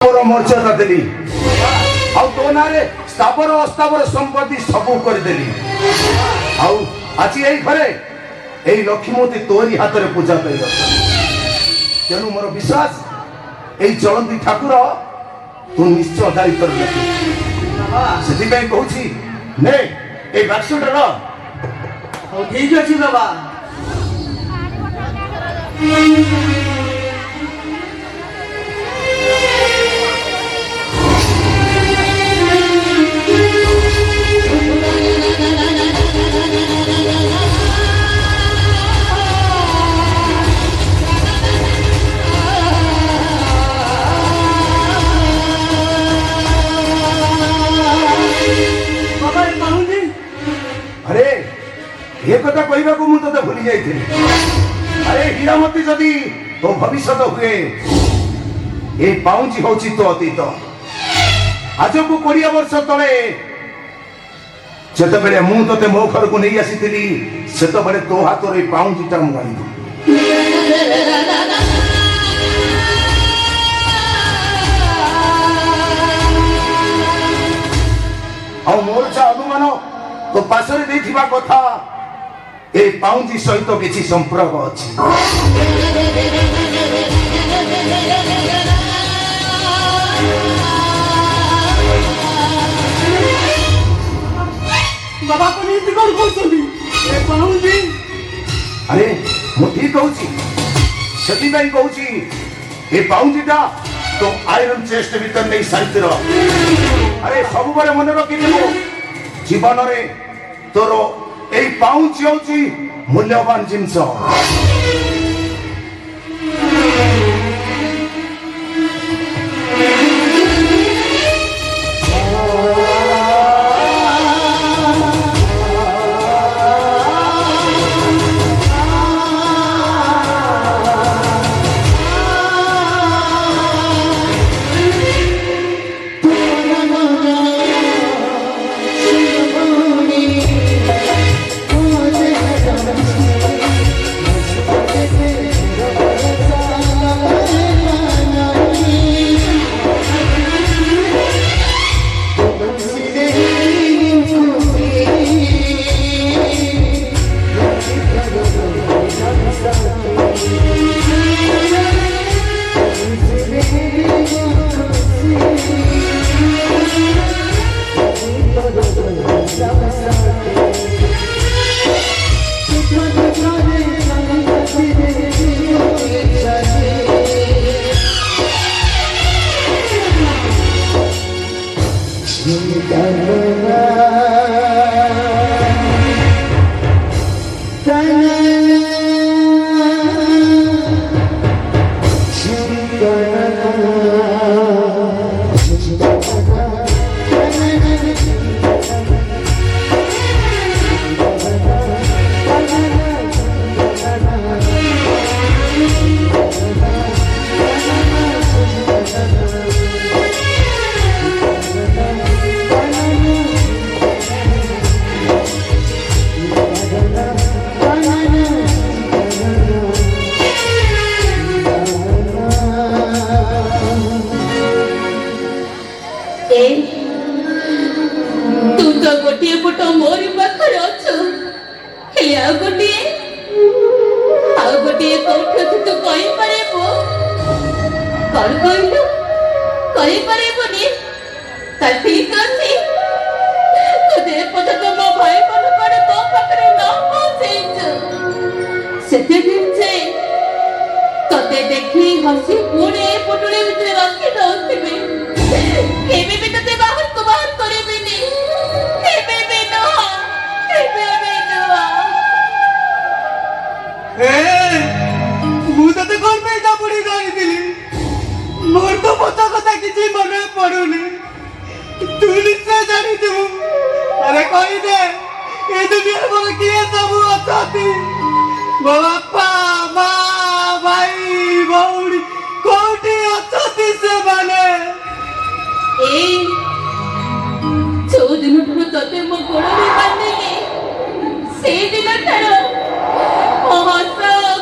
मर्यादा देली तो नारे स्थावर अस्थावर संपत्ति सबू करदेली आज यही घरे यही लक्ष्मीमती तोरी हाथ में पूजा कर तेणु मोर विश्वास यही चलती ठाकुर तू निश्चय दायित्व से कहूँ ने ये बाक्सटा ठीक अच्छे बाबा ये कथा कहवा को मुझे भूली जाइए। अरे हीरामती जदि तो भविष्य हुए ये पाउंची हूँ तो अतीत आज को 20 वर्ष तले जिते मुझे मो घर को नहीं आसी से तो हाथ में पाउंचीटा मुझे मोर जा अनुमान तो पासरे देखा कथा ए पाउंजी सहित किसी संपर्क अच्छी बाबा को नीति कौन कहते पाउंजी अरे मु ठीक कहूँ से कहूँ ये पाउंजीटा तो आयरन चेस्ट भीतर नहीं साइतिर अरे सब बड़े मन रखी जीवन रे तोर यही पाउंची हूँ मूल्यवान जिनस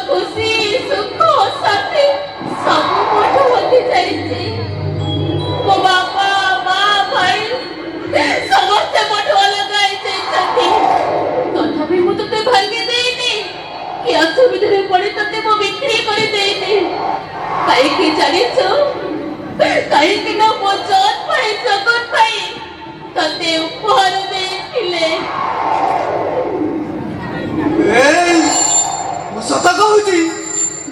खुशी सुख शांति सब मोठ होती जाइए ଅସୁବିଧାରେ ପଡି ତତେ ମୁଁ ବିକ୍ରି କରିଦେଇନି। କାହିଁକି ଜାଣିଛ? କାହିଁକି ନା ମୋ ଜନ୍ ଭାଇ ଜଗନ ଭାଇ ତତେ ଉପହାର ଦେଇଥିଲେ। ମୁଁ ସତ କହୁଛି,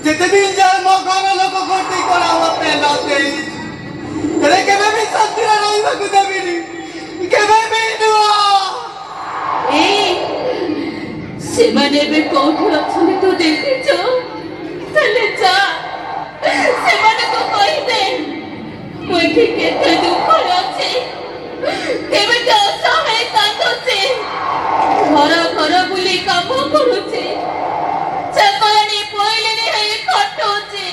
ଯେତେ ଦିନ ଯାଏ ମୋ ଘର ଲୋକ ଗୋଟି କରା ମତେ ନ ଦେଇ ହେଲେ କେବେ ବି ଶାନ୍ତିରେ ରହିବାକୁ ଦେବିନି, କେବେ ବି ନୁହଁ। ସେମାନେ ଏବେ କୋଉଠି ଅଛନ୍ତି ତୁ ଦେଖିଛୁ? ତାହେଲେ ଯା ସେମାନଙ୍କୁ କହିଦେ ମୁଁ ଏଠି କେତେ ଦୁଃଖରେ ଅଛି, କେମିତି ଅସହାୟ କାନ୍ଦୁଛି, ଘର ଘର ବୁଲି କାମ କରୁଛି, ଚାକରାଣୀ ପଇଲେଣି ହେଇ ଖଟୁଛି।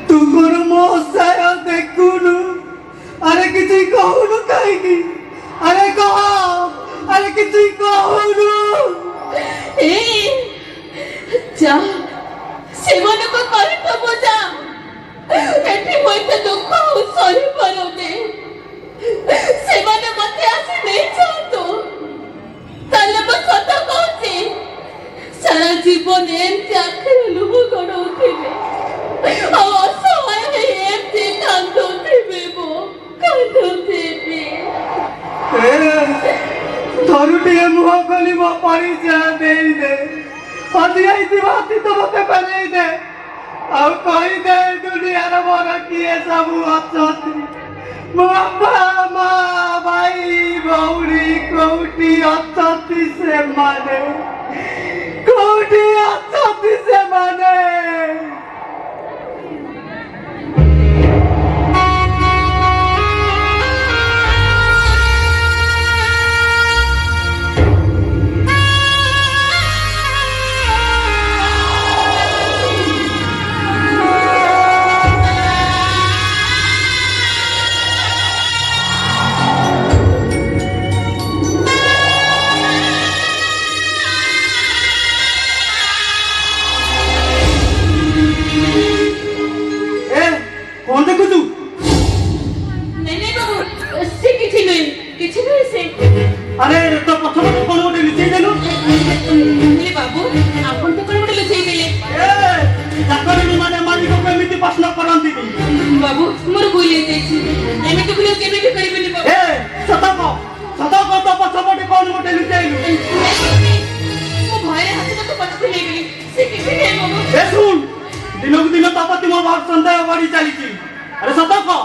ତୁ କଣ ମୋ ସାୟ ଦେଖୁନୁ? ଆରେ କିଛି କହୁନୁ କାହିଁକି? ଆରେ କହ, ଆରେ କିଛି କହୁନୁ? ଯା ସେମାନଙ୍କୁ କହିଦବୁ, ଯା ଏଠି ମୁଁ ଏତେ ଦୁଃଖ ଆଉ ସହିପାରୁନି, ସେମାନେ ମତେ ଆସି ନେଇଯାଆନ୍ତୁ। ତାହେଲେ ମୁଁ ସତ କହୁଛି, ସାରା ଜୀବନ ଏମିତି ଆଖିରେ ଲୁହ ଗଡ଼ଉଥିବେ ଆଉ ଅସହାୟ ହେଇ ଏମିତି କାନ୍ଦୁଥିବେ, ମୁଁ କାନ୍ଦୁଥିବି। ଥରୁଟିଏ ମୁହଁ ଖୋଲି ମୋ ପରିଚୟ ଦେଇଦେ, ହଜିଯାଇଥିବା ଅତୀତ ମତେ ଫେରେଇ ଦେ, ଆଉ କହିଦେ ଦୁନିଆର ମୋର କିଏ ସବୁ ଅଛନ୍ତି, ମୋ ବାପା ମା ଭାଇ ଭଉଣୀ କୋଉଠି ଅଛନ୍ତି ସେମାନେ, କୋଉଠି ଅଛନ୍ତି ସେମାନେ? कौन देखो तू? नहीं बाबू, से किछि नहीं से। अरे तो प्रथम तो कौन गोटे लुचेई देलु? नहीं बाबू, आपन तो कौन गोटे लुचेई देले? चाकरी माने मालिक को एमिति प्रश्न करंती नी। बाबू मोर भूल हे जाईछि, एमिति भूल केबे भी करिबेनी बाबू। सतको तो पछपटे कौन गोटे लुचेइलु? मो भय हाथ तो पछते ले गेली, से किछि नहीं बाबू। सुन, दिनक दिन तो पति मो भाग संदेह बढ़ी चलीछि। अरे सतको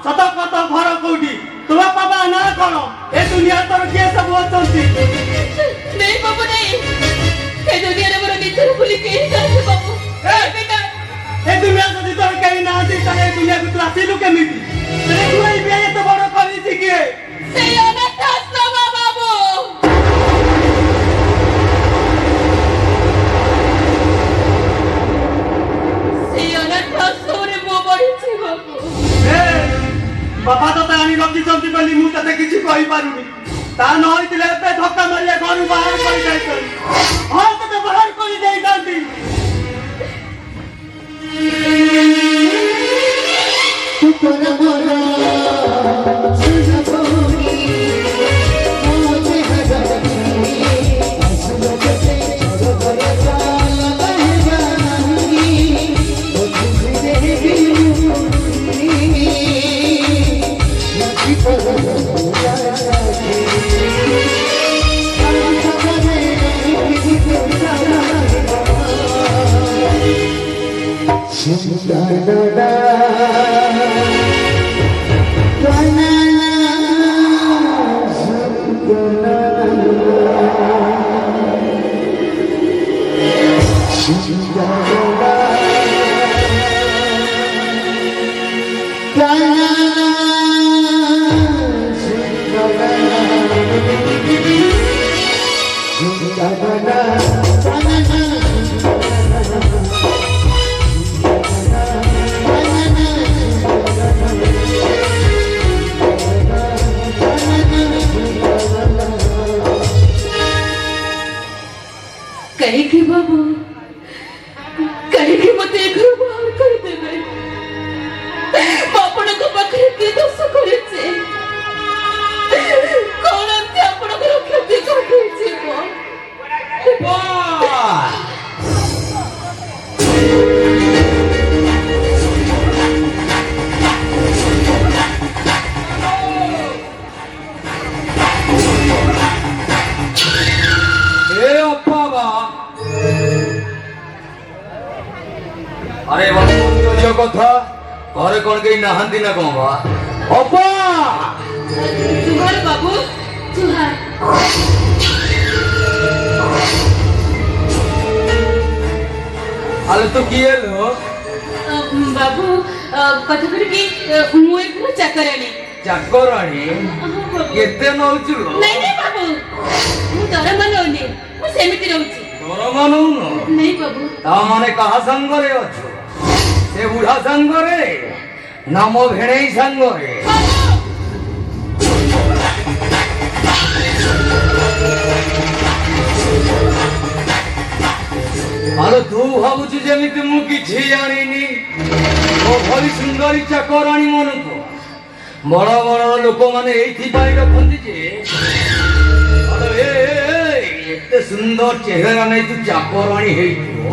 तो घर कोठी, तुम बाबा ना करो, ए दुनिया तोर के सब अछंती? नहीं बाबू नहीं, ए दुनिया रे मोर निचर भूली के जाছে बाबू। बेटा ए दुनिया जदी तोर केही ना आसी त ए दुनिया को तू आसिलु केमिति? तेरे दुई बिया एत बड़ करिछि के? से अनाथ आश्रम बाबू। से अनाथ आश्रम रे मो बढिछि बाबू। बाबा तो तानी रखी चंती बोली मु तते किछि कहि पारुनी, ता न होइतिले एते धक्का मारिया घर बाहर करि जाइतन, हां तते बाहर करि जाइतांती। तू कोन मोरा सुजोनी मोते हजरती असलते छोड़ गया चाल बह जानी, ओ तुझे देवी नदी पर कहेगी बाबू, कहेगी मते घर बाहर कर देबे। बापण को पाखरे के दोष करेছে, कोन अंते आपण को क्षति करछे को। ଘରେ କଣ କେହି ନାହାନ୍ତି ନା କଣ ବା? ଅପା ଜୁହାର ବାବୁ ଜୁହାର। ଆଲେ ତୁ କିଏ ଲୋ? ବାବୁ କଥା କରିକି ମୁଁ ଏଥର ଚାକରାଣୀ। ଚାକରାଣୀ କେତେ ନଉଛୁ ଲୋ? ନାଇଁ ନାଇଁ ବାବୁ ମୁଁ ଦରମା ନଉନି, ମୁଁ ସେମିତି ରହୁଛି। ଦରମା ନଉନ? ନାଇଁ ବାବୁ। ତା ମାନେ କାହା ସାଙ୍ଗରେ ଅଛୁ? ସେ ବୁଢା ସାଙ୍ଗରେ ନା ମୋ ଭେଣେଇ ସାଙ୍ଗରେ? ଆଲୋ ତୁ ଭାବୁଛୁ ଯେମିତି ମୁଁ କିଛି ଜାଣିନି। ମୋ ଭଳି ସୁନ୍ଦରୀ ଚାକରାଣୀ ମାନଙ୍କୁ ବଡ ବଡ ଲୋକମାନେ ଏଇଥିପାଇଁ ରଖନ୍ତି ଯେ ଆଲୋ ଏତେ ସୁନ୍ଦର ଚେହେରା ନେଇ ତୁ ଚାକରାଣୀ ହେଇଥିବ।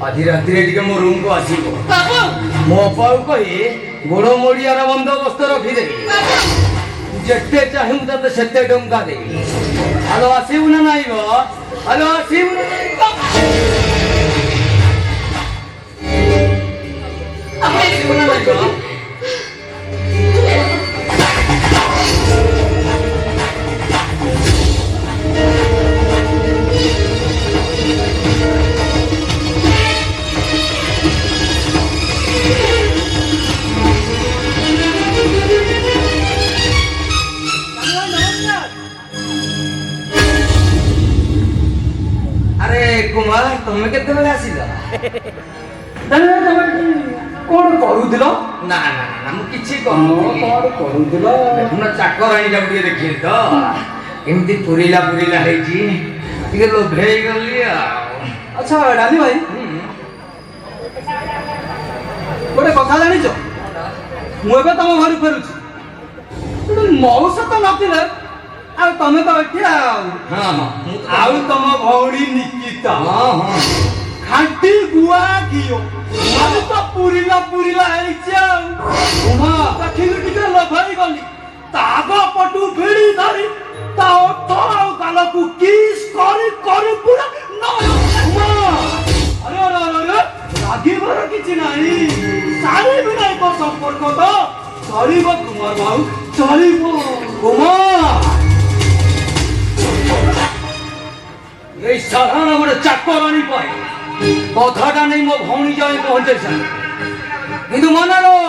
ଆଜି ରାତିରେ ଟିକେ ମୋ ରୁମକୁ ଆସିବ। ବାବୁ ମୋ ଅପାକୁ କହି ଗୋଡ଼ ମୋଡ଼ିଆର ବନ୍ଦୋବସ୍ତ ରଖିଦେବି। ଯେତେ ଚାହିଁବୁ ତତେ ସେତେ ଟଙ୍କା ଦେବି। ଆଲୋ ଆସିବୁ ନା ନାଇଁ ବ? ଆଲୋ ଆସିବୁ ନା ନାଇଁ? ଆସିବୁ ନା ନାଇଁ ବ? ଆରେ କୁମାର ତମେ କେତେବେଳେ ଆସିଲ? କଣ କରୁଥିଲ? ନା ନା ନା ମୁଁ କିଛି କରୁନି। କଣ କରୁଥିଲ? ଦେଖୁନ ଚାକରାଣୀ ଯାକୁ ଟିକେ ଦେଖିଲି ତ ଏମିତି ପୁରିଲା ପୁରିଲା ହେଇଛି ଟିକେ ଲୋଭେଇ ଗଲି ଆଉ। ଆଚ୍ଛା ଡାଲି ଭାଇ ଗୋଟେ କଥା ଜାଣିଛ? ମୁଁ ଏବେ ତମ ଘରୁ ଫେରୁଛି। ମଉସା ତ ନଥିଲେ ଆଉ ତମେ ତ ଏଠି ଆଉ ହଁ ହଁ ଆଉ ତମ ଭଉଣୀ ନିକିତା ହଁ ହଁ ଖାଣ୍ଟି ଗୁଆ ଘିଅ ଖାଲି ତ ପୁରିଲା ପୁରିଲା ହେଇଛି ଆଉ ଦେଖିଲି ଟିକେ ଲୋଭେଇ ଗଲି। ତାଗ ପଟୁ ଭିଡ଼ି ଧରି ତା ଓଠ ଆଉ ଗାଲକୁ କିସ୍ କରି କରି ପୁରା ଆରେ ଆରେ ଆରେ ରାଗିବାର କିଛି ନାହିଁ। ସାରିବି ନାହିଁ ତ ସମ୍ପର୍କ ତ ଚଳିବ କୁମାର ବାବୁ ଚଳିବ। କୁମାର ଏଇ ସାଧାରଣ ଗୋଟେ ଚାକରାଣୀ ପାଇଁ କଥାଟା ନେଇ ମୋ ଭଉଣୀ ଯାଏ ପହଞ୍ଚେଇଛନ୍ତି। କିନ୍ତୁ ମନେ ରହ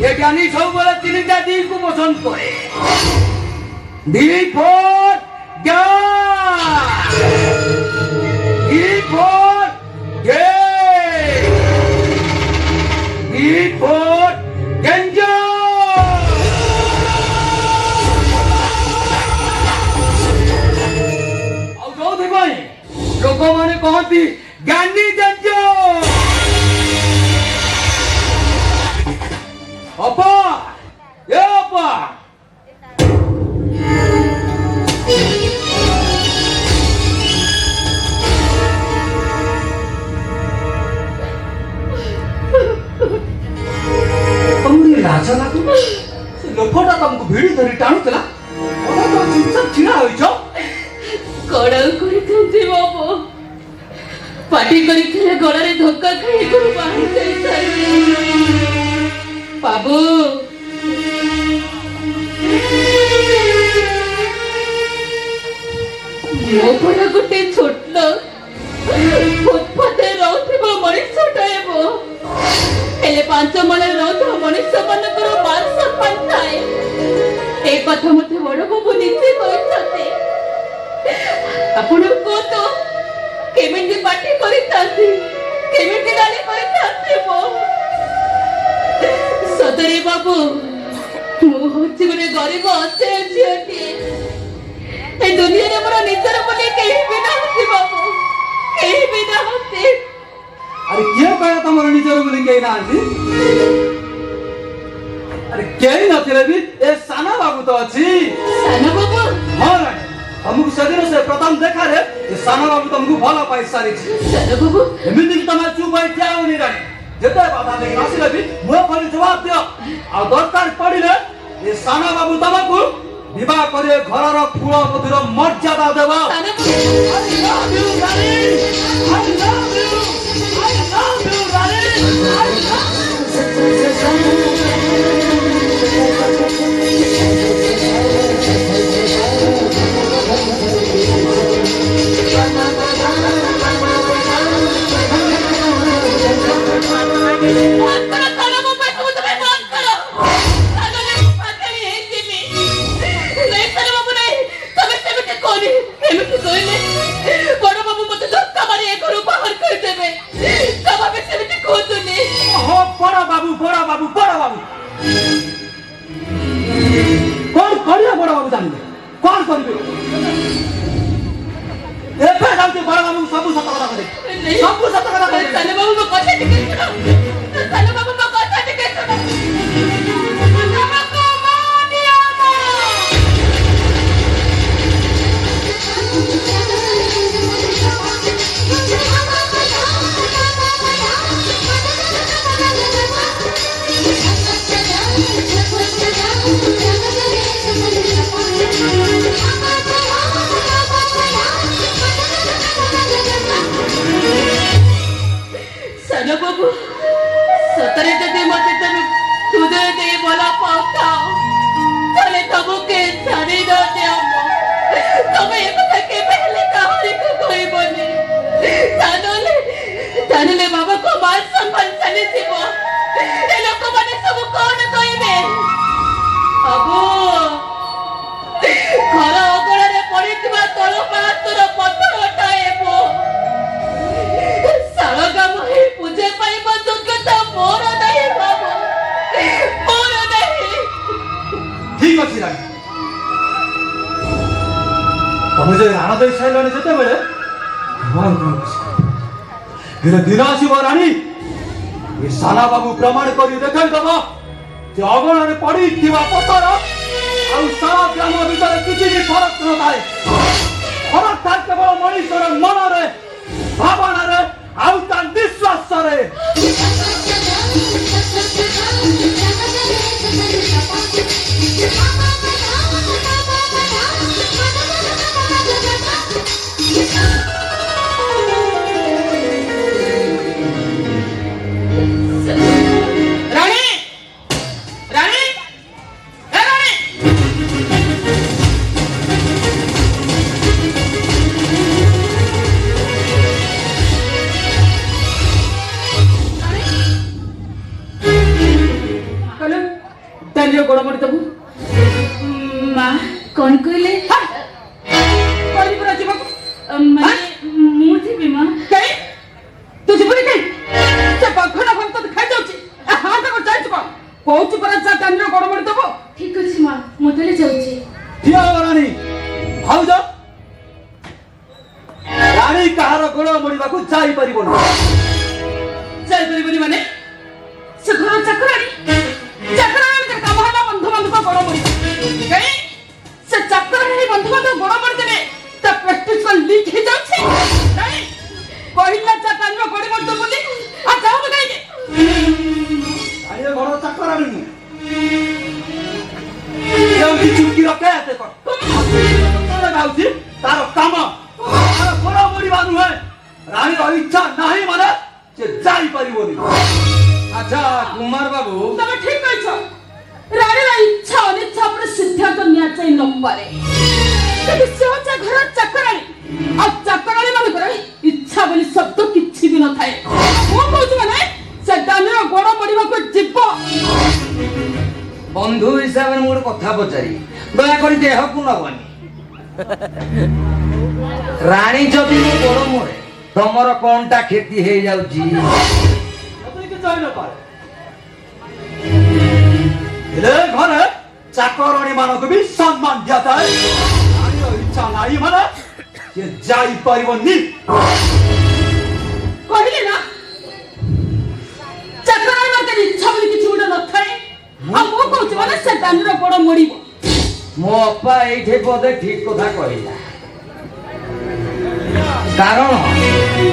ଏ ଜ୍ଞାନୀ ସବୁବେଳେ ତିନିଟା ଦିକୁ ପସନ୍ଦ କରେ। D for ଜ୍ଞାନ, D for gay, D for danger। ଆଉ ଯୋଉଥିପାଇଁ ଲୋକମାନେ କହନ୍ତି ଜ୍ଞାନୀ danger। ଅପା ଏ ଅପା ତମକୁ ଲାଜ ଲାଗୁନି? ସେ ଲୋକଟା ତମକୁ ଭିଡ଼ି ଧରି ଟାଣୁଥିଲା ଚୁପଚାପ ଛିଡ଼ା ହୋଇଛ। କଣ କରିଥାନ୍ତି ବାବୁ? ପାଟି କରିଥିଲେ ଗଳାରେ ଧକ୍କା ଖାଇ ଘରୁ ବାହାରି ଯାଇଥାନ୍ତି। ବାବୁ ମୋ ଭଳିଆ ଗୋଟେ ଛୋଟ ଫୁଟଫାଟେ ରହୁଥିବା ମଣିଷଟାଏ ମୋ ହେଲେ 5 ମାଳରେ ରହୁଥିବା ମଣିଷ ମାନଙ୍କର ମାନ ସମ୍ମାନ ଥାଏ। ଏ କଥା ମତେ ବଡ ବାବୁ ନିଜେ କହିଛନ୍ତି। ଆପଣ କୁହନ୍ତୁ କେମିତି ପାଟି କରିଥାନ୍ତି, କେମିତି ଗାଳି କରିଥାନ୍ତି ମୋ? ସତରେ ବାବୁ ମୁଁ ହଉଛି ଗୋଟେ ଗରିବ ଅସହାୟ ଝିଅଟିଏ। ଏ ଦୁନିଆରେ ମୋର ନିଜର ବୋଲି କେହି ବି ନାହାନ୍ତି ବାବୁ, କେହି ବି ନାହାନ୍ତି। ଆରେ କିଏ କହିଲା ତମର ନିଜର ବୋଲି କେହି ନାହାନ୍ତି? ଆରେ କେହି ନଥିଲେ ବି ଏ ସାନ ବାବୁ ତ ଅଛି। ସାନ ବାବୁ ହଁ ରାଣୀ ତମକୁ ସେଦିନ ସେ ପ୍ରଥମ ଦେଖାରେ ଏ ସାନ ବାବୁ ତମକୁ ଭଲ ପାଇ ସାରିଛି। ସାନ ବାବୁ ଏମିତି କି ତମେ ଚୁପ ହୋଇ ଠିଆ ହଉନି ରାଣୀ। ଯେତେ ବାଧା ନେଇକି ଆସିଲେ ବି ମୁହଁ ଖୋଲି ଜବାବ ଦିଅ। ଆଉ ଦରକାର ପଡ଼ିଲେ ଏ ସାନ ବାବୁ ତମକୁ বিবাহ করে ঘরর কুল মধুর মর্যাদা দেব। ସାନ I love you, Rani. I love you. I love you, Rani. I love you. ବନ୍ଦ କର ସାନ ବାବୁ ଏସବୁ ତମେ ବନ୍ଦ କର। ସାନ ବାବୁ ପାଗଳି ହେଇଯିବି। ନାଇଁ ସାନ ବାବୁ ନାଇଁ ତମେ ସେମିତି କହନି। ଏମିତି କହିଲେ ବଡ଼ ବାବୁ ମତେ ଧକ୍କା ମାରି ଏ ଘରୁ ବାହାର କରିଦେବେ। ତମେ ବି ସେମିତି କୁହନ୍ତୁନି। ଓହୋ ବଡ଼ ବାବୁ ବଡ଼ ବାବୁ ବଡ଼ ବାବୁ କଣ କରିବେ ବଡ଼ ବାବୁ ଜାଣିବେ କଣ କରିବେ ଏବେ ଯାଉଛି ବଡ଼ ବାବୁ ସବୁ ସତ କଥା କହିବେ ସବୁ ସତ କଥା କହିବେ ସାନ ବାବୁ ମୋ କଥା ଟିକେ ଶୁଣ। ସାନ ବାବୁ ମୋ କଥା ଟିକେ ଶୁଣ। ତମକୁ ମୋ ନିୟମ। ସାନ ବାବୁ ସତରେ ଯଦି ମତେ ତମେ ହୃଦୟ ଦେଇ ଭଲ ପାଉଥାଅ ତାହେଲେ ତମକୁ ଛାଡ଼ି ନ ଦିଅ। ତମେ ଏ କଥା କେବେ ହେଲେ କାହାରିକୁ କହିବନି। ତାହେଲେ ବାବାଙ୍କ ମାନ ସମ୍ମାନ ଚାଲିଯିବ। ଏ ଲୋକମାନେ ସବୁ କଣ କହିବେ? ବାବୁ ଘର ଅଗଣାରେ ପଡ଼ିଥିବା ତଳ ପାହାଚର ପଥରଟା ହେବ। ଶାଳଗ୍ରାମ ହେଇ ପୂଜା ପାଇବା ଯୋଗ୍ୟତା ମୋର ନାହିଁ ବାବୁ, ମୋର ନାହିଁ। ଠିକ ଅଛି ରାଣୀ ତମେ ଯେ ରାଣ ଦେଇ ସାରିଲଣି ଯେତେବେଳେ ହେଲେ ଦିନ ଆସିବ ରାଣୀ ଏ ସାନା ବାବୁ ପ୍ରମାଣ କରି ଦେଖାଇଦବ ଯେ ଅଗଣାରେ ପଡ଼ିଥିବା ପଥର ଆଉ ସାରା ଗ୍ରାମ ଭିତରେ କିଛି ବି ଫରକ ନଥାଏ। ଫରକ ଥାଏ କେବଳ ମଣିଷର ମନରେ ଭାବନାରେ ଆଉ ତା ବିଶ୍ୱାସରେ। ରାଣୀ ରାଣୀ ଏ ରାଣୀ କହିଲେ ତାଲିର ଗୋଡ଼ ମଡ଼ି ଦେବୁ ମା କଣ କହିଲେ? କହିଲି ପୁରା ଯିବାକୁ ମାନେ ମୁଁ ଯିବି ମା। କାଇଁ ତୁ ଯିବୁନି କାଇଁ ସେ ପଖଣା ଭଲ ତତେ ଖାଇଯାଉଛି ହଁ ତାକୁ ଯାଇଛୁ କଣ କହୁଛୁ ପରା ଯା ତାଲିର ଗୋଡ଼ ମଡ଼ି ଦେବୁ। ଠିକ ଅଛି ମା ମୁଁ ତାହେଲେ ଯାଉଛି। ଠିଆ ହବ ରାଣୀ ଭାଉଜ ରାଣୀ କାହାର ଗୋଡ଼ ମଡ଼ିବାକୁ ଯାଇପାରିବନି। ଯାଇପାରିବନି ମାନେ ସେ ଘର ଚାକରାଣୀ କାମ ହେଲା ବନ୍ଧୁବାନ୍ଧବ ଗୋଡ଼ ମଡ଼ି। କାଇଁ ସେ ଚାକରାଣୀ ବନ୍ଧୁବାନ୍ଧବ ଗୋଡ଼ ମଡ଼ି ଦେବେ ତା ପ୍ରେଷ୍ଟିଜ କଣ ଲିକ୍ ହେଇଯାଉଛି? କାଇଁ କହିଲା ଯା ତାଲିର ଗୋଡ଼ ମଡ଼ି ଦେବୁ ବୋଲି ଆଉ ଯାଉନୁ କାହିଁକି ରାଣୀର ଘର ଚାକରାଣୀ ନୁହେଁ କେଉଁଠି ଚୁପକି ରଖେ ଏତେ କଣ ଭାବୁଛି ତାର କାମ ତାର ଗୋଡ଼ ମଡ଼ିବା ନୁହେଁ। ରାଣୀର ଇଚ୍ଛା ନାହିଁ ମାନେ ସେ ଯାଇପାରିବନି। ଆଚ୍ଛା କୁମାର ବାବୁ ତମେ ଠିକ କହିଛ। ରାଣୀର ଇଚ୍ଛା ଅନିଚ୍ଛା ଉପରେ ସିଦ୍ଧାନ୍ତ ନିଆଯାଇ ନପାରେ। କିନ୍ତୁ ସେ ହଉଛି ଘର ଚାକରାଣୀ ଆଉ ଚାକରାଣୀ ମାନଙ୍କର ଇଚ୍ଛା ବୋଲି ଶବ୍ଦ କିଛି ବି ନଥାଏ। ମୁଁ କହୁଛି ମାନେ ସେ ଦାନୀର ଗୋଡ଼ ମଡ଼ିବାକୁ ଯିବ। ବନ୍ଧୁ ହିସାବରେ ମୁଁ ଗୋଟେ କଥା ପଚାରି ଦୟାକରି ଦେହକୁ ନବନି। ରାଣୀ ଯଦି ମୁଁ ଗୋଡ଼ ମୋଡ଼େ ତମର କଣଟା କ୍ଷତି ହେଇଯାଉଛି? ହେଲେ ଘରେ ଚାକରାଣୀ ମାନଙ୍କୁ ବି ସମ୍ମାନ ଦିଆଯାଏ। ରାଣୀର ଇଚ୍ଛା ନାହିଁ ମାନେ ସେ ଯାଇପାରିବନି। କହିଲେ ନା ଚାକରାଣୀ ମାନଙ୍କର ଇଚ୍ଛା ବୋଲି କିଛି ଗୋଟେ ନଥାଏ। ଆଉ ମୁଁ କହୁଛି ମାନେ ସେ ଦାନୀର ଗୋଡ଼ ମୋଡ଼ିବ। ମୋ ଅପା ଏଇଠି ବୋଧେ ଠିକ କଥା କହିଲା। କାରଣ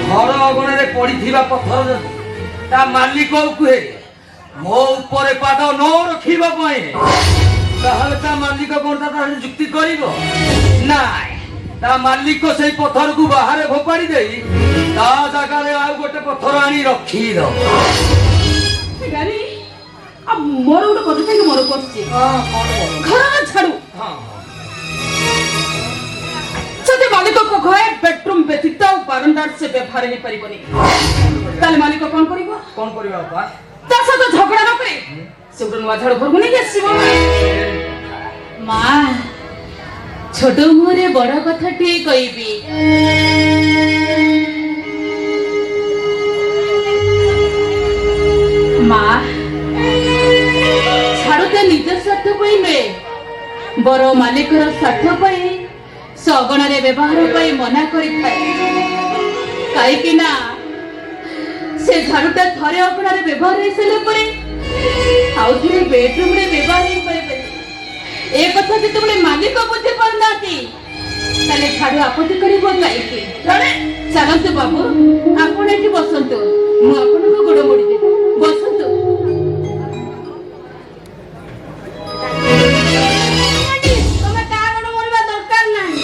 ଘର ଅଗଣାରେ ପଡ଼ିଥିବା ପଥର ଯଦି ତା ମାଲିକ କୁହେ ମୋ ଉପରେ ପାଦ ନ ରଖିବା ପାଇଁ তাহলে তা মালিক কোনটা তাহলে যুক্তি করিব নাই তা মালিক সেই পথরକୁ ବାହାରେ ଫୋପାଡ଼ି ଦେଇ ତା ଜାଗାରେ ଆଉ ଗୋଟେ ପଥର ଆଣି ରଖିଦ ଗାରି ଆଉ ମୋର ଗୋଟେ କଥା ସାଙ୍ଗେ ମୋର ପଡୁଛି ଘର ଛାଡୁ ଯଦି ମାଲିକଙ୍କ ଘରେ ବେଡରୁମ ବ୍ୟତୀତ ଆଉ ବାରଣ୍ଡାର ସେ ବ୍ୟବହାର ହେଇପାରିବନି ତାହେଲେ ମାଲିକ କଣ କରିବ ବାପା ତା ସହିତ ଝଗଡା ନ କରି ସେ ଗୋଟେ ନୂଆ ଝାଡୁ ଘରକୁ ନେଇକି ଆସିବ ମା ছোট মুহূর্তে বড় কথাটিଏ କହିବି মা ଛାଡୁଟା ନିଜ ସ୍ୱାର୍ଥ ପାଇଁ ନୁହେଁ ବର ମାଲିକର ସ୍ୱାର୍ଥ ପାଇଁ ସେ ଅଗଣାରେ ବ୍ୟବହାର ପାଇଁ ମନା କରିଥାଏ କାହିଁକି ନା ସେ ଝାଡୁଟା ଥରେ ଅଗଣାରେ ବ୍ୟବହାର ହେଇସାରିଲା ପରେ ଆଉ ଥରେ ବେଡରୁମରେ ବ୍ୟବହାର ହେଇପାରିବେ ଏ କଥା ଯେତେବେଳେ ମାଲିକ ବୁଝି ପାରୁନାହାନ୍ତି ତାହେଲେ ଝାଡୁ ଆପତ୍ତି କରିବ କାହିଁକି ଚାଲନ୍ତୁ ବାବୁ ଆପଣ ଏଠି ବସନ୍ତୁ ମୁଁ ଆପଣଙ୍କୁ ଗୋଡ ମୋଡ଼ିଦେବି ବସନ୍ତୁ ତମେ କାହା ଗୋଡ ମୋଡ଼ିବା ଦରକାର ନାହିଁ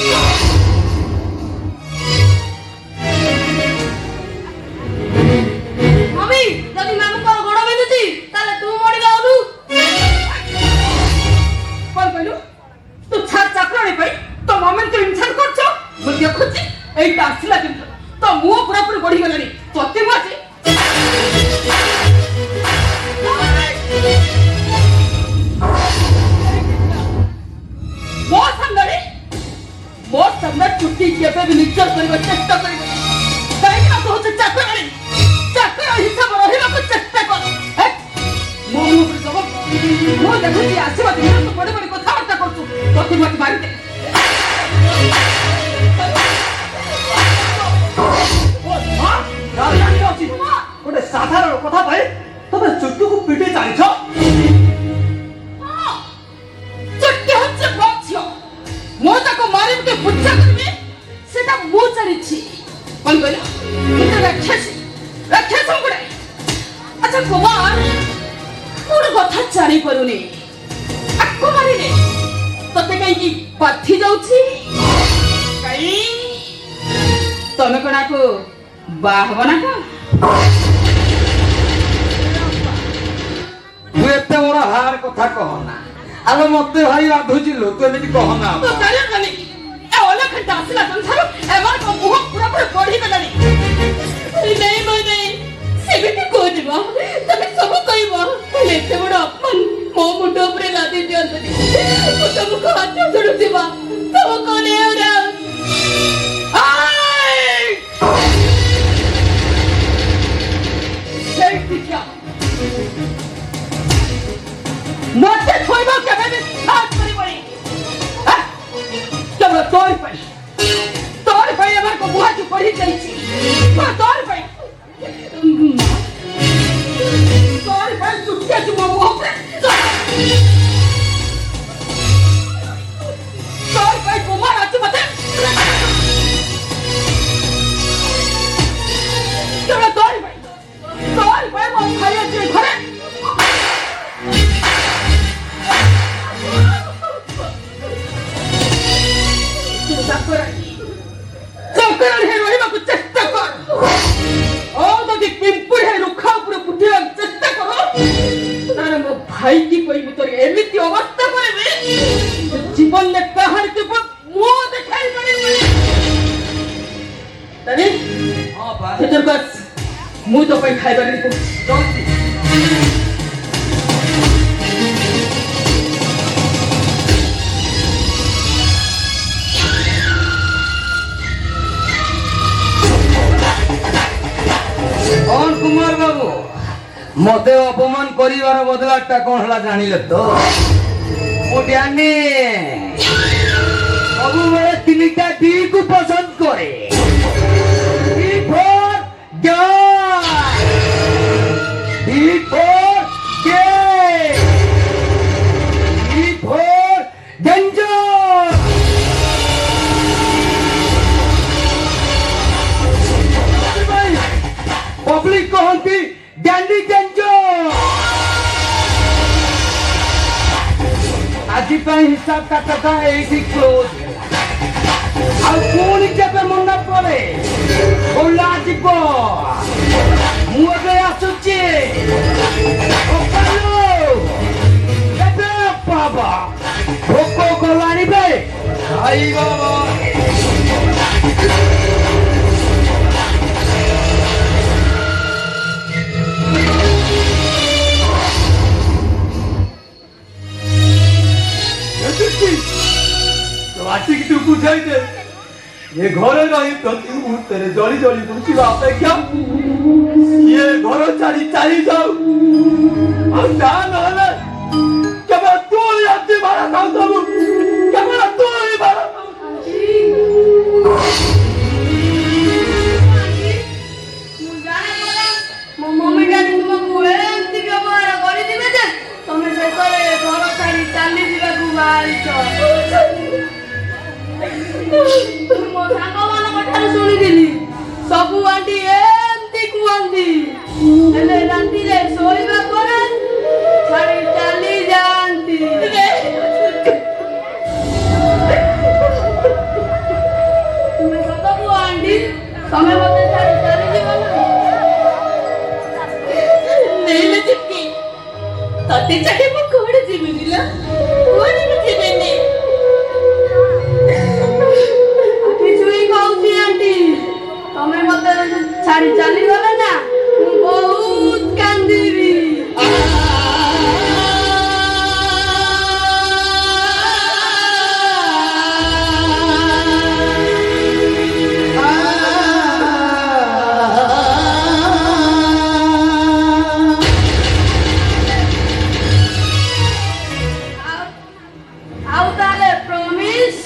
ମମି ଯଦି ମାମୁଙ୍କର ଗୋଡ ବିନ୍ଧୁଛି ତାହେଲେ ତୁ ମୋଡ଼ି ଦଉନୁ କଣ କହିଲୁ ତୁ ଚାକରାଣୀ ପାଇଁ ତୋ ମମିଙ୍କୁ ଇନସଲ୍ଟ କରୁଛ ମୁଁ ଦେଖୁଛି ଏଇଟା ଆସିଲା କିନ୍ତୁ ତୋ ମୁହଁ ପୁରାପୁରି ବଢିଗଲାଣି ତତେ ମୁଁ ଆଜି ମୋ ସାମ୍ନାରେ ଚୁଟି କେବେ ବି ନିଜର କରିବା ଚେଷ୍ଟା କରିବ କାହିଁକି ନା କହୁଛ ଚାକରାଣୀ ଚାକର ହିସାବ ରହିବାକୁ ଚେଷ୍ଟା କର ମୋ ମୁହଁ ଉପରେ ଜବାବ ମୁଁ ଦେଖୁଛି ଆସିବା ଦିନ ତୁ ବଡ ବଡ କଥାବାର୍ତ୍ତା କରୁଛୁ ତତେ ମତେ ମାରିଦେ ଗୋଟେ ସାଧାରଣ କଥା ପାଇଁ ତମେ ଚୁଟୁକୁ ପିଟି ଚାଲିଛ ଚୁଟି ହচ্ছে ମୋ ଝିଅ ମୁଁ ତାକୁ ମାରିବି ପୂଜା କରିବି ସେଟା ମୁଁ ଜାଣିଛି କଣ କହିଲ ରାକ୍ଷସ ଗୋଟେ ଆଚ୍ଛା କୁମାର ଗୋଟେ କଥା ଜାଣିପାରୁନି ଆକୁ ମାରିଲେ ତତେ କାହିଁକି ପାଥି ଯାଉଛି କାହିଁ ତମେ କଣ ଆକୁ ବାହା ହବ ନା କଣ ତୁ ଏତେ ବଡ ହାର କଥା କହନା ଆଲୋ ମତେ ଭାଇ ବାଧୁଛି ଲୋ ତୁ ଏମିତି କହନା ତୁ ଜାଣିଲନି ଏ ଅଲଖଣ୍ଟା ଆସିଲା ସଂସାର ଏମାନଙ୍କ ମୁହଁ ପୁରାପୁରି ବଢିଗଲାଣି ନାଇଁ ଭାଇ ନାଇଁ ସେମିତି କୁହଯିବ ତମେ ସବୁ କହିବ ହେଲେ ଏତେ ବଡ ଅପମାନ ମୋ ମୁଣ୍ଡ ଉପରେ ଲାଦି ଦିଅନ୍ତୁନି ମୁଁ ତମକୁ ହାତ ଯୋଡୁଛି ମା ତମ କଲେ ମତେ ଥୋଇବା କେବେ ବି ସାଥ କରିବନି କେବଳ ତୋର ପାଇଁ ଏମାନଙ୍କ ମୁହଁକୁ ପଢି ଯାଇଛି ତୋର ପାଇଁ ଚୁଟି ଅଛି ମୋ ମୁହଁ ଉପରେ ତୋର ପାଇଁ କୁମାର ଅଛି ମତେ କେବଳ ତୋର ପାଇଁ ମୋ ଭାଇ ଅଛି ଘରେ ଚାକରାଣୀ ରହିବାକୁ ଚେଷ୍ଟା କର ଯଦି ପିମ୍ପୁଡ଼ି ରୁଖା ଉପରେ ବୁଝିବାକୁ ଚେଷ୍ଟା କର ତାହେଲେ ମୋ ଭାଇକି କହି ମୁଁ ତୋର ଏମିତି ଅବସ୍ଥା କରିବି ଜୀବନରେ କାହାର କେବେ ମୁହଁ ଦେଖାଇ ପାରିବିନି ଭିତରକୁ ଆସ ମୁଁ ତୋ ପାଇଁ ଖାଇବା ନେଇ କହୁଛି कौन कुमार बाबू मते अपमान करिवार बदलाटा कौन हला जानिले तो ओ ध्यानी बाबू मेरे तीनटा डी को पसंद करे D for God D for के डी फॉर डेंजर पब्लिक कहती डैंडी डेंजर आज हिसाब का कथा एठी क्लोज ଆଉ ପୁଣି କେବେ ମନେ ପଡ଼େ ଓଲା ଯିବ ମୁଁ ଏବେ ଆସୁଛି ଏବେ ବାବା ଭୋକ କଲାଣି ବେ ଖାଇବା ଆସିକି ତୁ ବୁଝାଇ ଦେ ଏ ଘରେ ରହି ପ୍ରତି ମୁହୂର୍ତ୍ତରେ ଜଳି ଜଳି ବୁଝିବା ଅପେକ୍ଷା ସିଏ ଘର ଛାଡି ଚାଲି ଯାଉ ଆଉ ତା ନହେଲେ କେବଳ ତୁ ହିଁ ଆଜି ଭାড়ା ଖାଉଥିବୁ କେବଳ ତୁ ହିଁ ଭାড়ା ମୋ ମମି ଡାଡି ତୁମକୁ ଏମିତି ବ୍ୟବହାର କରିଥିବେ ଯେ ତମେ ଶେଷରେ ଘର ଛାଡି ଚାଲିଯିବାକୁ ବାହାରିଛ ମୋ ସାଙ୍ଗମାନଙ୍କ ଠାରୁ ଶୁଣିଥିଲି ସବୁ ଆଣ୍ଟି ଏମିତି କୁହନ୍ତି ହେଲେ ରାତିରେ ଶୋଇବା ପରେ ଛାଡି ଚାଲି ଯାଆନ୍ତି ତୁମେ ସତ କୁହ ଆଣ୍ଟି ତମେ ମତେ ଛାଡି ଚାଲିଯିବ ନା ନେଇଲେ ଚିକି ତତେ ଛାଡି ମୁଁ କୁଆଡେ ଯିବିନି ଲୋ କୁଆଡେ ବି ଯିବିନି ତମେ ମତେ ଛାଡି ଚାଲିଗଲେ ନା ମୁଁ ବହୁତ କାନ୍ଦିବି ଆଉ ତାହେଲେ ପ୍ରମିସ୍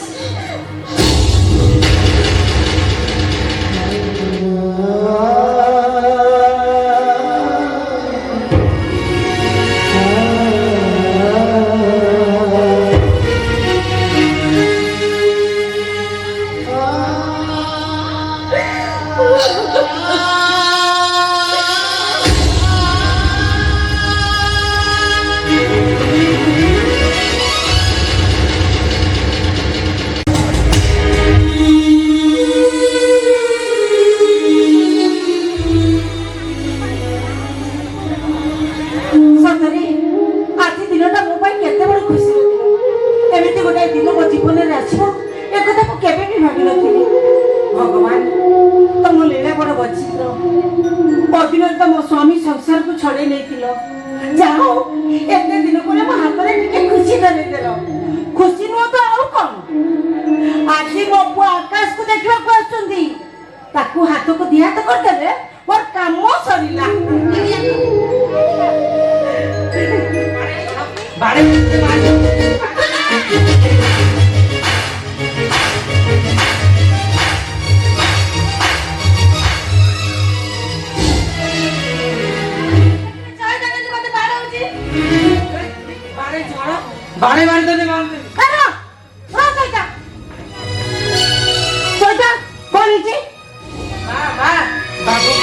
ସତରେ ଆଜି ଦିନଟା ମୋ ପାଇଁ କେତେ ବଡ଼ ଖୁସିର ଦିନ ଏମିତି ଗୋଟାଏ ଦିନ ମୋ ଜୀବନରେ ଆସିବ ଏକଥା ମୁଁ କେବେ ବି ଭାବିନଥିଲି ଭଗବାନ ତମ ଲୀଳା ବଡ଼ ବଚିତ୍ର ଅଦିନରେ ତ ମୋ ସ୍ୱାମୀ ସଂସାରକୁ ଛଡ଼େଇ ନେଇଥିଲ ଯାହା ହଉ ଏତେ ଦିନ ପରେ ମୋ ହାତରେ ଟିକେ ଖୁସି ଧରେଇଦେଲ ଖୁସି ନୁହଁ ତ ଆଉ କଣ ଆଜି ମୋ ପୁଅ ଆକାଶକୁ ଦେଖିବାକୁ ଆସୁଛନ୍ତି ତାକୁ ହାତକୁ ଦି ହାତ କରିଦେଲେ ମୋର କାମ ସରିଲା ବାড়ে বাড়ি তো মানতে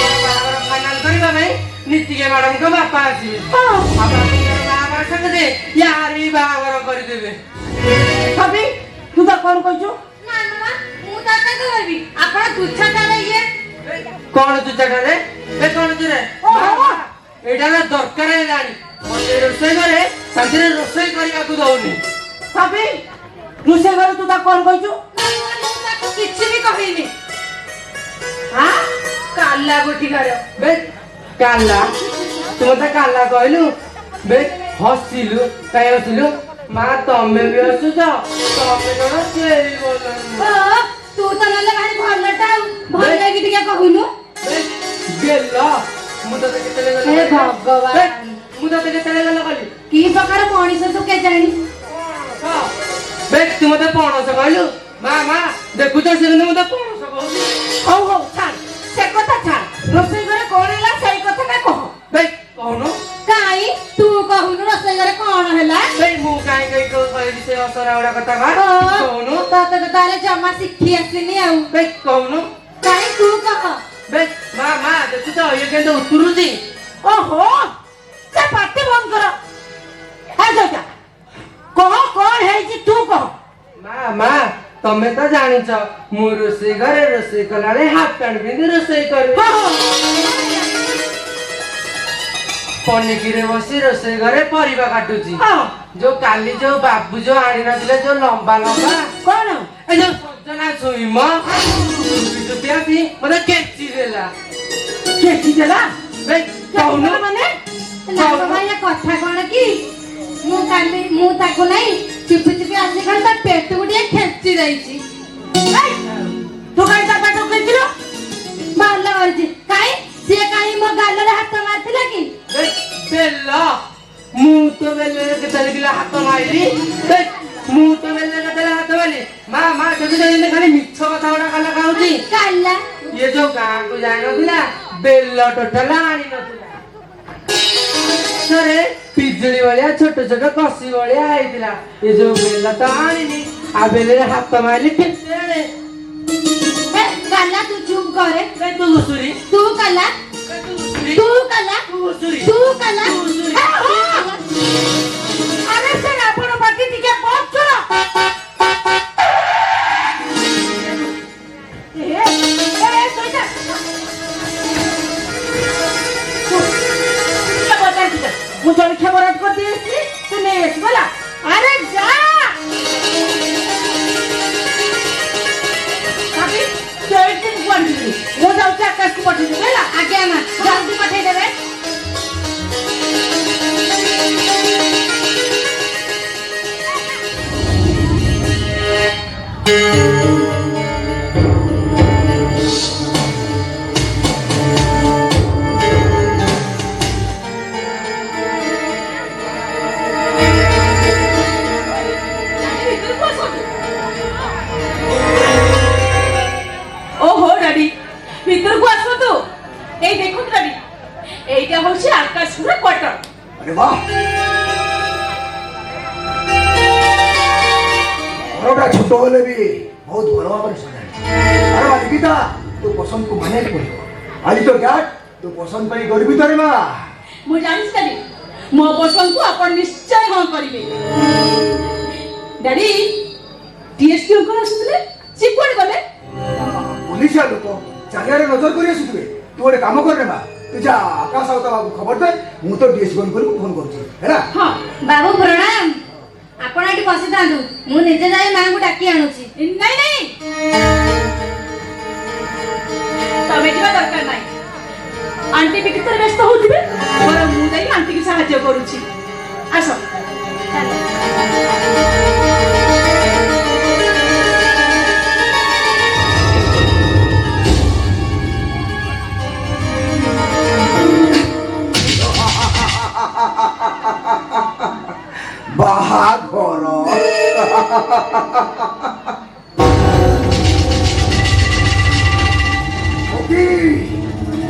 फाइनाल करवा नीतिके मैडम को बापा आसवे बाहागर संगे यार बाहागर करदेवे ଭାବି ତୁ ତ କଣ କହିଛୁ ନା ମାମା ମୁଁ ତାତେ କହିବି ଆପଣ ତୁଚ୍ଛାଟାରେ ଇଏ कौन तुझे ए कौन तुरे एटा ना दरकार हेलानी मते रोसई करे शांतिरे रोसई करिया को दउनी ଭାବି ରୋଷେଇ ଘରେ ତୁ ତା କଣ କହିଛୁ ମୁଁ ତାକୁ କିଛି ବି କହିନି ହାଁ କାଲା ଗୋଟି ଘର बे काला तू मते काला कहलु बे हसिलु काई हसिलु मां तमे भी हसुछ तमे जण सेई बोलन तू तो नले भारी भलटा भल लागी टिके कहूनु गेला मु तो केतले हे गले भगवान मु तो केतले गले कहली की प्रकार मଣିଷ तू के जानी बे तू मते पणस कहलु मां देखु तो से मते पणस कहलु ହଉ ହଉ ଛାଡ ସେ କଥା ଛାଡ ରୋଷେଇ ଘରେ କଣ ହେଲା ସେଇ କଥାଟା କହ बे कहनु काई तू कहूनु रसोई घरे कोन हैला बे मु काई काई को कहली से असरा उडा कथा का कहनु ताते तो ताले जमा सिखी आसिनी आउ बे कहनु काई तू कह बे मां देखु तो ये केंदे उतुरुजी ଓହୋ ସେ ପାଟି ବନ୍ଦ କର ହେ ଯୋଟା କହ କଣ ହେଇଛି ତୁ ମା ତମେ ତ ଜାଣିଛ ମୁଁ ରୋଷେଇ ଘରେ ରୋଷେଇ କଲାବେଳେ ହାଫ ପ୍ୟାଣ୍ଟ ପିନ୍ଧି ରୋଷେଇ କରେ ପନିକିରେ ବସି ରୋଷେଇ ଘରେ ପରିବା କାଟୁଛି ଯୋଉ କାଲି ଯୋଉ ବାବୁ ଯୋଉ ଆଣି ନଥିଲେ ଯୋଉ ଲମ୍ବା ଲମ୍ବା କଣ ଏ ଯୋଉ ସଜନା ଛୁଇଁ ମ ପିଆସି ମତେ କେଚି ଦେଲା କେଚି ଦେଲା କହୁନ ମାନେ ଲାଭ ଭାଇଆ କଥା କଣ କି ମୁଁ ତାକୁ ନାଇଁ ଚିପି ଚିପି ଆସି ଖାଲି ତା ପେଟକୁ ଟିକେ ଖେଚି ଦେଇଛି ତୁ କାଇଁ ତା ପାଟ ଖେଚିଲ ଭଲ କରିଛି କାଇଁ ସିଏ କାହିଁ ମୋ ଗାଲରେ ହାତ ମାରିଥିଲା କି ବେଲ ମୁଁ ତ ବେଲରେ କେତେବେଳେ କିଲୋ ହାତ ମାରିଲି ମୁଁ ତ ବେଲରେ କେତେବେଳେ ହାତ ମାରିଲି ମା ମା ଯଦି ଖାଲି ମିଛ କଥା ଗୁଡା କାଲା ଖାଉଛି କାଲା ଇଏ ଯୋଉ ଗାଁକୁ ଯାଇନଥିଲା ବେଲ ଟୋଟାଲ ଆଣି ନଥିଲା ଥରେ ପିଜୁଳି ଭଳିଆ ଛୋଟ ଛୋଟ କଷି ଭଳିଆ ହେଇଥିଲା ଏ ଯୋଉ ବେଲ ତ ଆଣିନି ଆଉ ବେଲରେ ହାତ ମାରିଲି କେତେବେଳେ କାଲା ତୁ ଚୁପ କରେ ତୁ ଘୁଷୁରି ତୁ କାଲା ତୁ କାଲା ଘୁଷୁରି ତୁ କାଲା ଆରେ ସେ ଆପଣ ପାଟି ଟିକେ ବନ୍ଦ କର ମୁଁ ଜଳଖିଆ ବରାଦ କରିଦେଇ ଆସିଲି ତୁ ନେଇ ଆସି ଗଲା ଆରେ ଯା ମୁଁ ଯାଉଛି ଆକାଶକୁ ପଠେଇଦେବି ହେଲା ଆଜ୍ଞା ମା ଜଲ୍ଦି ପଠେଇଦେବେ ओहो डैडी भीतर को आसो तो এই দেখুন ড্যাডি এইটা হচ্ছে আকাশপুরা কোয়ার্টার अरे वाह ঘরটা ছোট হলে বি বহুত ভালো ভাবে সাজাই আরে মা নিকিতা তো পছন্দ কো মানে পড়িব আজ তো গ্যাট তো পছন্দ পাই করবি তোরে মা ମୁଁ ଜାଣିଛି ଡ୍ୟାଡି ମୋ ପସନ୍ଦକୁ ଆପଣ ନିଶ୍ଚୟ ହଁ କରିବେ ଡ୍ୟାଡି ଟିଏସପି ଅଙ୍କଲ ଆସିଥିଲେ ସେ କୁଆଡ଼େ ଗଲେ পুলিশিয়া লোক চারিয়ারে নজর করে আসিবে তুই গোটে কাম কর রে মা তুই যা আকাশ আউতা বাবু খবর দে মু তো ডিএসপি অঙ্কলକୁ ফোন করছি হেলা ହଁ ବାବୁ ପ୍ରଣାମ ଆପଣ ଏଠି ବସିଥାନ୍ତୁ ମୁଁ ନିଜେ ଯାଇ ମାଙ୍କୁ ଡାକି ଆଣୁଛି ନାଇଁ ନାଇଁ ତମେ ଯିବା ଦରକାର ନାହିଁ ଆଣ୍ଟି ବିକିତରେ ବ୍ୟସ୍ତ ହଉଥିବେ ବରଂ ମୁଁ ଯାଇ ଆଣ୍ଟିକି ସାହାଯ୍ୟ କରୁଛି ଆସ বাহাঘর ওকি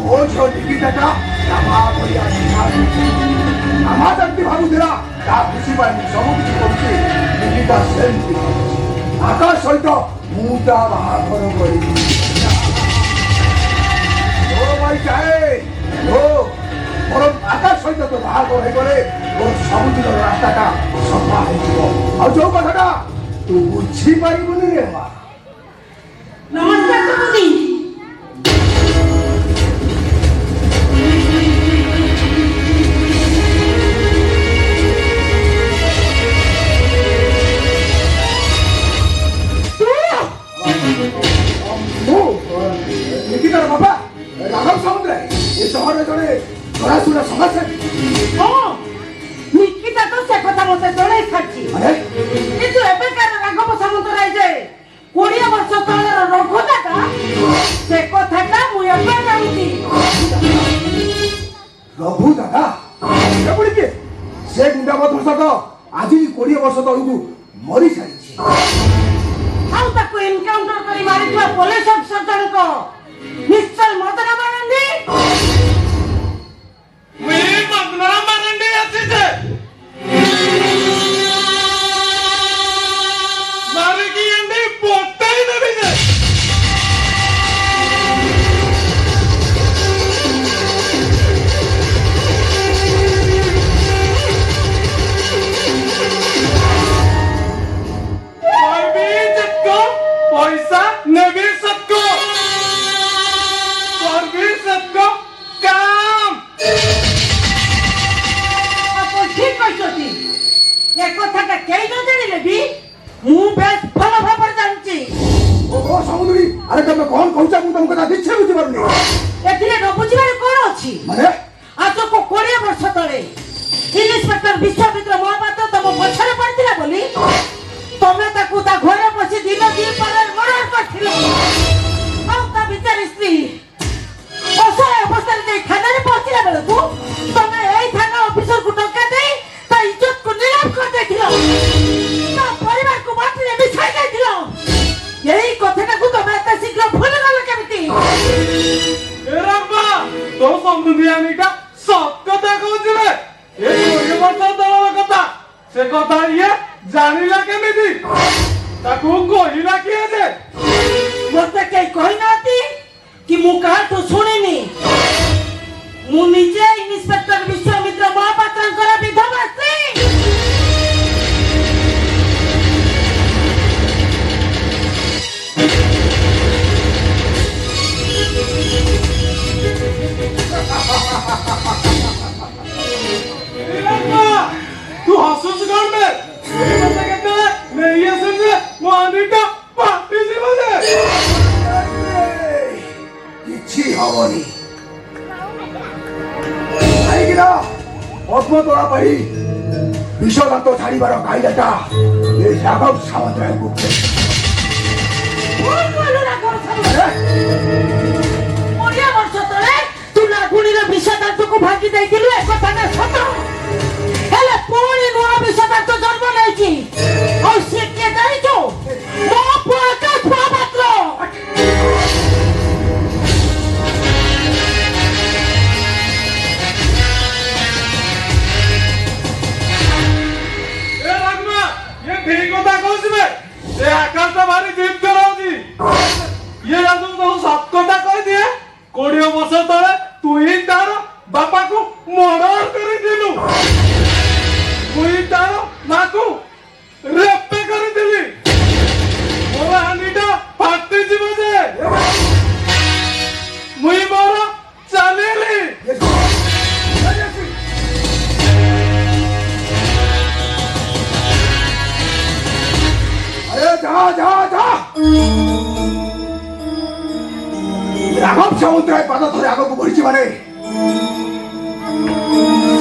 ও ছোটি দাদা জামা পরিয়া আমার একটি ভাবুছিলা তা খুশি পাইনি সবু কিছু করছি নিকিতা সেমতি আকাশ সহিত মু তা বাহাঘর করিবি ও ভাই চাহে ও ମୋର ଆକାଶ ସହିତ ତ ବାହାଘର ହେଇଗଲେ ମୋର ସବୁଦିନ ରାସ୍ତାଟା ସଫା ହେଇଯିବ ଆଉ ଯୋଉ କଥାଟା ତୁ ବୁଝିପାରିବୁନି ରେ ମା ନମସ୍କାର ସୁବୁନି ନିକିତାର ବାପା ରାଘବ ସାମନ୍ତରାୟ ଏ ସହରରେ ଜଣେ ଜଣାଶୁଣା ସମାଜସେବୀ ନିକିତା ତ ସେ କଥା ମତେ ଜଣେଇ ସାରିଛି ଆରେ କିନ୍ତୁ ଏବେକାର ରାଘବ ସାମନ୍ତରାୟ ଯେ 20 ବର୍ଷ ତଳର ରଘୁଦାଟା ସେ କଥାଟା ମୁଁ ଏବେ ଜାଣୁଛି ରଘୁ ଦାଦା ଏପରି କିଏ ସେ ଗୁଣ୍ଡା ବଦୃଷକ ଆଜି 20 ବର୍ଷ ତଳକୁ ମରି ସାରିଛି ଆଉ ତାକୁ ଏନକାଉଣ୍ଟର କରି ମାରିଥିବା ପୋଲିସ ଅଫିସର ଜଣକ ନିଶ୍ଚୟ ମଦନ ମାରଣ୍ଡି ଏ କଥାଟା କେହି ନ ଜାଣିଲେ ବି ମୁଁ ବେଶ ଭଲ ଭାବରେ ଜାଣିଛି। ଓ ସମୁଦ୍ରୀ ଆରେ ତମେ କଣ କହୁଛ ମୁଁ ତମ କଥା କିଛି ବୁଝିପାରୁନି। ଏଥିରେ ନ ବୁଝିବାର କଣ ଅଛି? ମାନେ ଆଜକୁ 20 ବର୍ଷ ତଳେ ଇନ୍ସପେକ୍ଟର ବିଶ୍ୱାମିତ୍ର ମହାପାତ୍ର ତମ ପଛରେ ପଡ଼ିଥିଲା ବୋଲି ତମେ ତାକୁ ତା ଘରେ ବସି ଦିନ ଦିପହରେ ମର୍ଡର କରିଥିଲ। ଆଉ ତା ବିଚାରୀ ସ୍ତ୍ରୀ ଅସହାୟ ଅବସ୍ଥାରେ ଯାଇ ଥାନାରେ ପହଞ୍ଚିଲା ବେଳକୁ ତମେ ଏଇ ଥାନା ଅଫିସରକୁ ଟଙ୍କା ଦେଇ ତା ଇଜ୍ଜତକୁ ନିଲାମ କରିଦେଇଥିଲ। ତା ପରିବାରକୁ ମାଟିରେ ମିଶାଇ ଦେଇଥିଲ। ଏଇ କଥାଟାକୁ ତମେ ଏତେ ଶୀଘ୍ର ଭୁଲିଗଲ କେମିତି? ଏରାମ୍ବା ତୋ ସମୁଦ୍ରିଆନିଟା ସତ କଥା କହୁଛି ରେ। ଏ 20 ବର୍ଷ ତଳର କଥା ସେ କଥା ଇଏ ଜାଣିଲା କେମିତି? ତାକୁ କହିଲା କିଏ ଯେ? ମୋତେ କେହି କହିନାହାନ୍ତି କି ମୁଁ କାହାଠୁ ଶୁଣିନି। ମୁଁ ନିଜେ ଇନ୍ସପେକ୍ଟର ବିଶ୍ୱାମିତ୍ର ମହାପାତ୍ରଙ୍କର ବିଧବା ସ୍ତ୍ରୀ। ଏରାମ୍ବା ତୁ ହସୁଛୁ କଣ ବେ? ଏଇ କଥା କେତେବେଳେ ନେଇ ଆସିବୁ ଯେ ମୋ ଆନିଟା ପାଟିଯିବ ଯେ। କିଛି ହବନି କାହିଁକିନା ପଦ୍ମତୋଳା ପାଇ ବିଷଦାନ୍ତ ଛାଡ଼ିବାର କାଇଦାଟା ଏ ରାଘବ ସାମନ୍ତରାୟଙ୍କୁ। କଣ କହିଲୁ ରାଘବ ସାମନ୍ତରାୟ? 20 ବର୍ଷ ତଳେ ତୁ ନାଗୁଣୀର ବିଷଦାନ୍ତକୁ ଭାଙ୍ଗି ଦେଇଥିଲୁ ଏ କଥାଟା ସତ। ହେଲେ ପୁଣି ନୂଆ ବିଷଦାନ୍ତ ଜନ୍ମ ନେଇଛି। ଆଉ ସିଏ କିଏ ଜାଣିଛୁ? ମୋ ପୁଅ ଆକାଶ ମହାପାତ୍ର। ଏ ରାଗମା ଇଏ ଠିକ କଥା କହୁଛି ବେ। ସେ ଆକାଶଟା ଭାରି ଜିଦ ରହୁଛି। ଇଏ ଯଦି ମୁଁ ତାକୁ ସତ କଥା କହିଦିଏ 20 ବର୍ଷ ତଳେ ତୁ ହିଁ ତାର ବାପାକୁ ମର୍ଡର କରିଥିଲୁ। ମୁଁ ହିଁ ତାର ମାକୁ ରେପେ କରିଥିଲି। ମୋର ହାଣ୍ଡିଟା ଫାଟିଯିବ ଯେ ମୁଇଁ ମୋର ଚାଲିଲି। ଆରେ ଯା ଯା ଯା ରାଘବ ସାମନ୍ତରାୟ ପାଦ ଥରେ ଆଗକୁ ବଢିଛି ମାନେ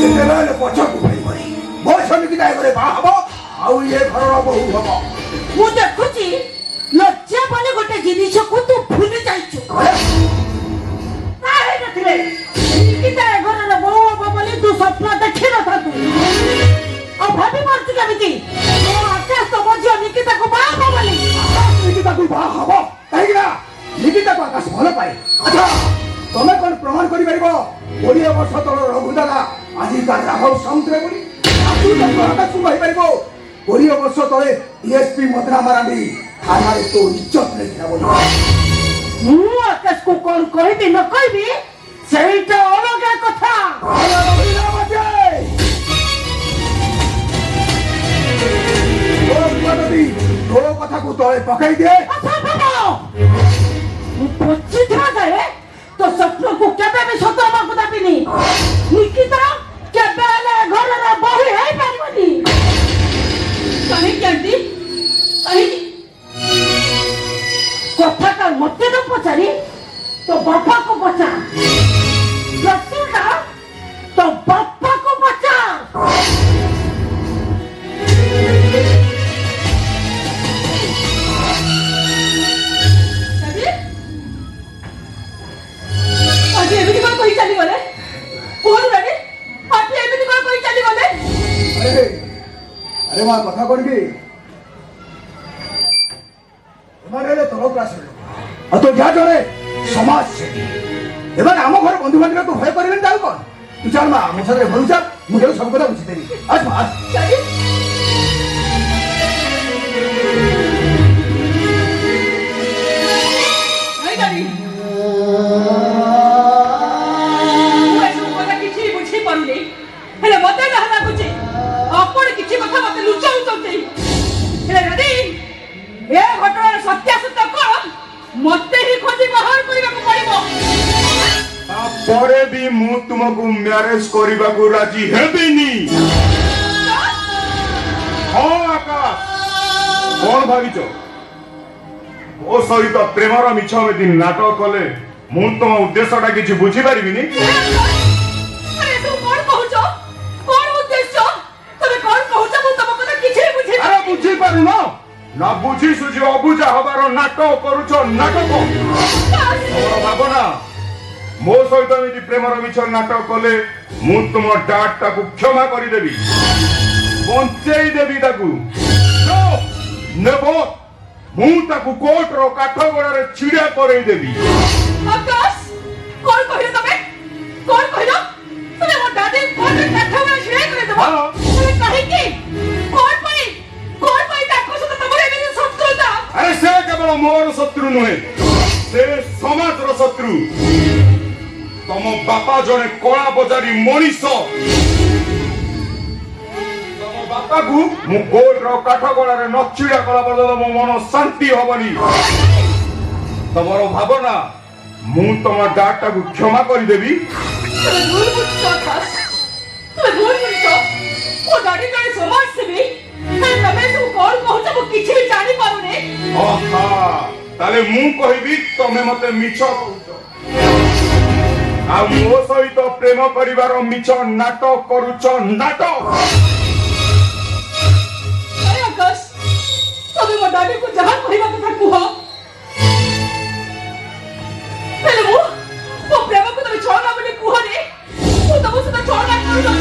ସେତେବେଳେ ପଛକୁ ଫେରିବନି। ବୟସ ନିକିତା ଏବରେ ବାହା ହବ ଆଉ ଇଏ ଘରର ବୋହୂ ହବ। ମୁଁ ଦେଖୁଛି ଲଜ୍ଜା ବୋଲି ଗୋଟେ ଜିନିଷକୁ ତୁ ଭୁଲି ଯାଇଛୁ। ହେଇନଥିଲେ ନିକିତା ଏ ଘରର ବୋହୂ ହବ ବୋଲି ତୁ ସ୍ୱପ୍ନ ଦେଖିନଥାନ୍ତୁ। ଆଉ ଭାବି ପାରୁଛୁ କେମିତି ମୋ ଆକାଶ ତମ ଝିଅ ନିକିତାକୁ ବାହା ହବ ବୋଲି? ନିକିତାକୁ ବାହା ହବ କାହିଁକି ନା ନିକିତାକୁ ଆକାଶ ଭଲ ପାଏ। ଆଚ୍ଛା ତମେ କଣ ପ୍ରମାଣ କରିପାରିବ 20 ବର୍ଷ ତଳ ରଘୁ ଦାଦା ଆଜିକା ରାଘବ ସାମନ୍ତରାୟ ବୋଲି? ଆକାଶକୁ କହିପାରିବ 20 ବର୍ଷ ତଳେ DSP ମଦନା ମାରାଣ୍ଡି ଥାନାରେ ତୋ ଇଜ୍ଜତ ନେଇଥିଲା ବୋଲି? ମୁଁ ଆକାଶକୁ କଣ କହିବି ନ କହିବି ସେଇଟା ଅଲଗା କଥା। ତୋ କଥାକୁ ତଳେ ପକାଇ ଦିଏ। ମୁଁ ପଚିଥିବା ଯାଏ ତୋ ସ୍ୱପ୍ନକୁ କେବେ ବି ସତ ହେବାକୁ ଦେବିନି। ନିକିତା କେବେ ହେଲେ ଘରର ବୋହୂ ହେଇପାରିବନି। କାହିଁକି ଆଣ୍ଟି? କାହିଁକି? କଥାଟା ମତେ ନ ପଚାରି ତୋ ବାପାକୁ ପଚାର। ପ୍ରଶ୍ନଟା ତୋ ବାପାକୁ ପଚାର। ଆଣ୍ଟି ଏମିତି କଣ କହି ଚାଲିଗଲେ? କୁହନ୍ତୁ ଡାଡି, ଆଣ୍ଟି ଏମିତି କଣ କହି ଚାଲିଗଲେ? ଆରେ ମା କଥା କଣ କି ଏମାନେ ହେଲେ ତଳ କ୍ଲାସର ଲୋକ ଆଉ ତୋ ଯାହା ଜଣେ ସମାଜ ସେବୀ। ଏମାନେ ଆମ ଘର ବନ୍ଧୁବାନ୍ଧବକୁ ଭୟ କରିବେନି ତାକୁ କଣ? ତୁ ଚାଲ ମା ମୋ ସାଥିରେ ଘରକୁ ଚାଲ, ମୁଁ ତାକୁ ସବୁ କଥା ବୁଝିଦେବି। ଆସ ମା ଆସ। ଡାଡି ନାଇଁ ଡାଡି, ମୁଁ ଏସବୁ କଥା କିଛି ବୁଝିପାରୁନି। ହେଲେ ମତେ ଯାହା ଲାଗୁଛି ଆପଣ କିଛି କଥା ମତେ ଲୁଚାଉଛନ୍ତି। ହେଲେ ଡାଡି ଏ ଘଟଣାର ସତ୍ୟାସତ୍ୟ କଣ ମତେ ହିଁ ଖୋଜି ବାହାର କରିବାକୁ ପଡିବ। ତାପରେ ବି ମୁଁ ତୁମକୁ ମ୍ୟାରେଜ କରିବାକୁ ରାଜି ହେବିନି। कौन भाविच मो सहित प्रेमर मिछ एमती नाटक कले मु तुम उद्देश्यटा किसी बुझीपारिनी अरे तू कौन कहूछ कौन उद्देश्य तबे कौन कहूछ मु तम କଥା କିଛି ବୁଝି अरे बुझी पारुन ना बुझी सुझी अबुझा हबार नाटक करूछ नाटक तोर भावना मो सहित एमती प्रेमर मिछ नाटक कले मु तुम डाटा को क्षमा करदेवी बंचई देवी ताकू नेबो मु ताकू कोर्ट रो काठगड़ा रे छिड़ा करई देवी आकाश कौन कहियो तबे कौन कहियो तबे मो दादी कोन काठ में छिड़े करे देबो हाँ। तबे कहि की कौन पई ताको सत तमरे एमे शत्रुता अरे से केवल मोर शत्रु नुहे से समाज रो शत्रु तम बापा जने कला बजारी मनीष तम बापा को मु कोर्ट रो काठगड़ा रे नछिड़ा कला बजाला मो मन शांति होबनी तमरो भावना मु तम डाटा को क्षमा कर देवी तबे भूल बुझ आकाश तबे भूल बुझ ओ दादी जने समाज सेवी तबे तू कौन कहूछ मु किछि भी जानि पारुने आहा ताले मु कहबी तमे मते मिछ कहूछ आ मो सहित प्रेम परिवार मिछ नाटक करूछ नाटक अरे आकाश तबे मो दादी को जहां कहबा कथा कुह पहले वो प्रेम को तबे छोड़ना बोले कुह रे वो तब से छोड़ना करू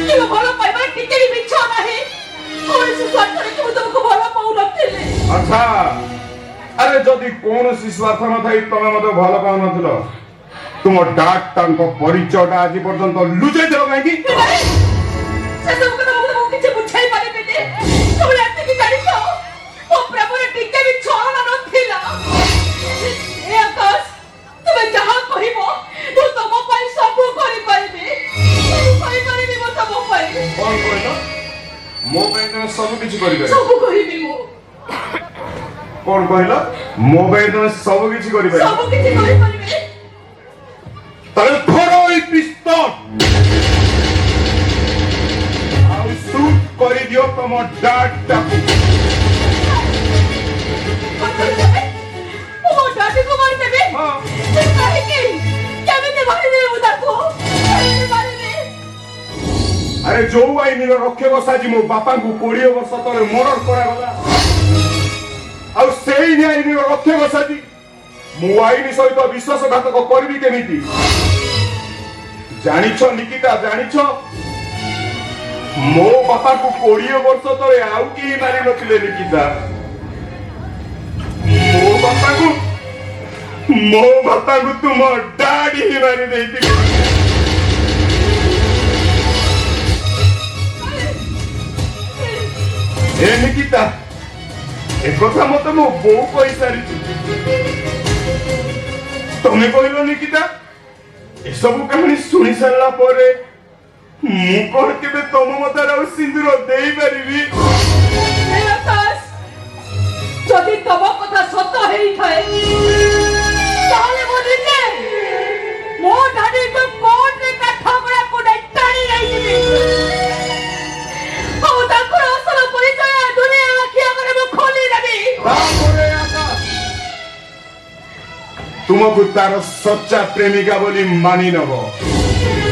कि वो भलो पाइबा टिके भी मिछ नाही और से स्वार्थ रे कि वो तुमको भलो पाउ नथिले अच्छा अरे जदि कौन स्वार्थ न थाई तमे मते भल पाउ नथिलो तुम डाक तांको परिचयटा आज पर्यंत लुचै देलो काहे की से सब को तुमको किछि बुझाई पारे बेटे तुम एते की जानि तो वो प्रेम रे टिके भी छोड़ना नथिला ए आकाश तुम जहां कहिबो तो तम पाई सब करि पाइबे कहि पारिबी मो तम पाई कौन कहलो मो ପାଇଁ ତମେ ସବୁ କିଛି କରିବେ सब कहिबी मो कौन कहलो मो ପାଇଁ ତମେ ସବୁ କିଛି କରିବେ सब किछि करि पारिबे ताले धरो ई पिस्तौल आउ शूट करि दियो तम डाटा ओ दादी को मार देबे हां काहे की केमिते मारि देबे मुदा को केमिते मारि दे अरे जो आईन रक्षक साजी मो बापा को 20 वर्ष तले मर्डर करा गला आ सेही आईन रक्षक साजी मो आईन सहित विश्वासघातक करबी केमिति जानिछो निकिता जानिछो मो बापा को 20 वर्ष तले आउ की मारि नथिले निकिता मो बापा को तुम डाडी ही मारि देइति ए निकिता ए कथा मत मो बो कहि सारी तमे कहलो निकिता ए सब कहानी सुनि सारला परे मु कोन केबे तम मतार आ सिंदूर देई परिबी ए आकाश যদি তব কথা সত্য হেই থাকে তাহলে বলি যে মো দাদি তো কোন রে কাঠা করা কোডে টানি যাইছিবি ও তাকর আসল পরিচয় দুনিয়া রাখি আমারে মু খোলি দেবি তারপরে আকাশ तुमको तार सच्चा प्रेमिका बोली मानि नब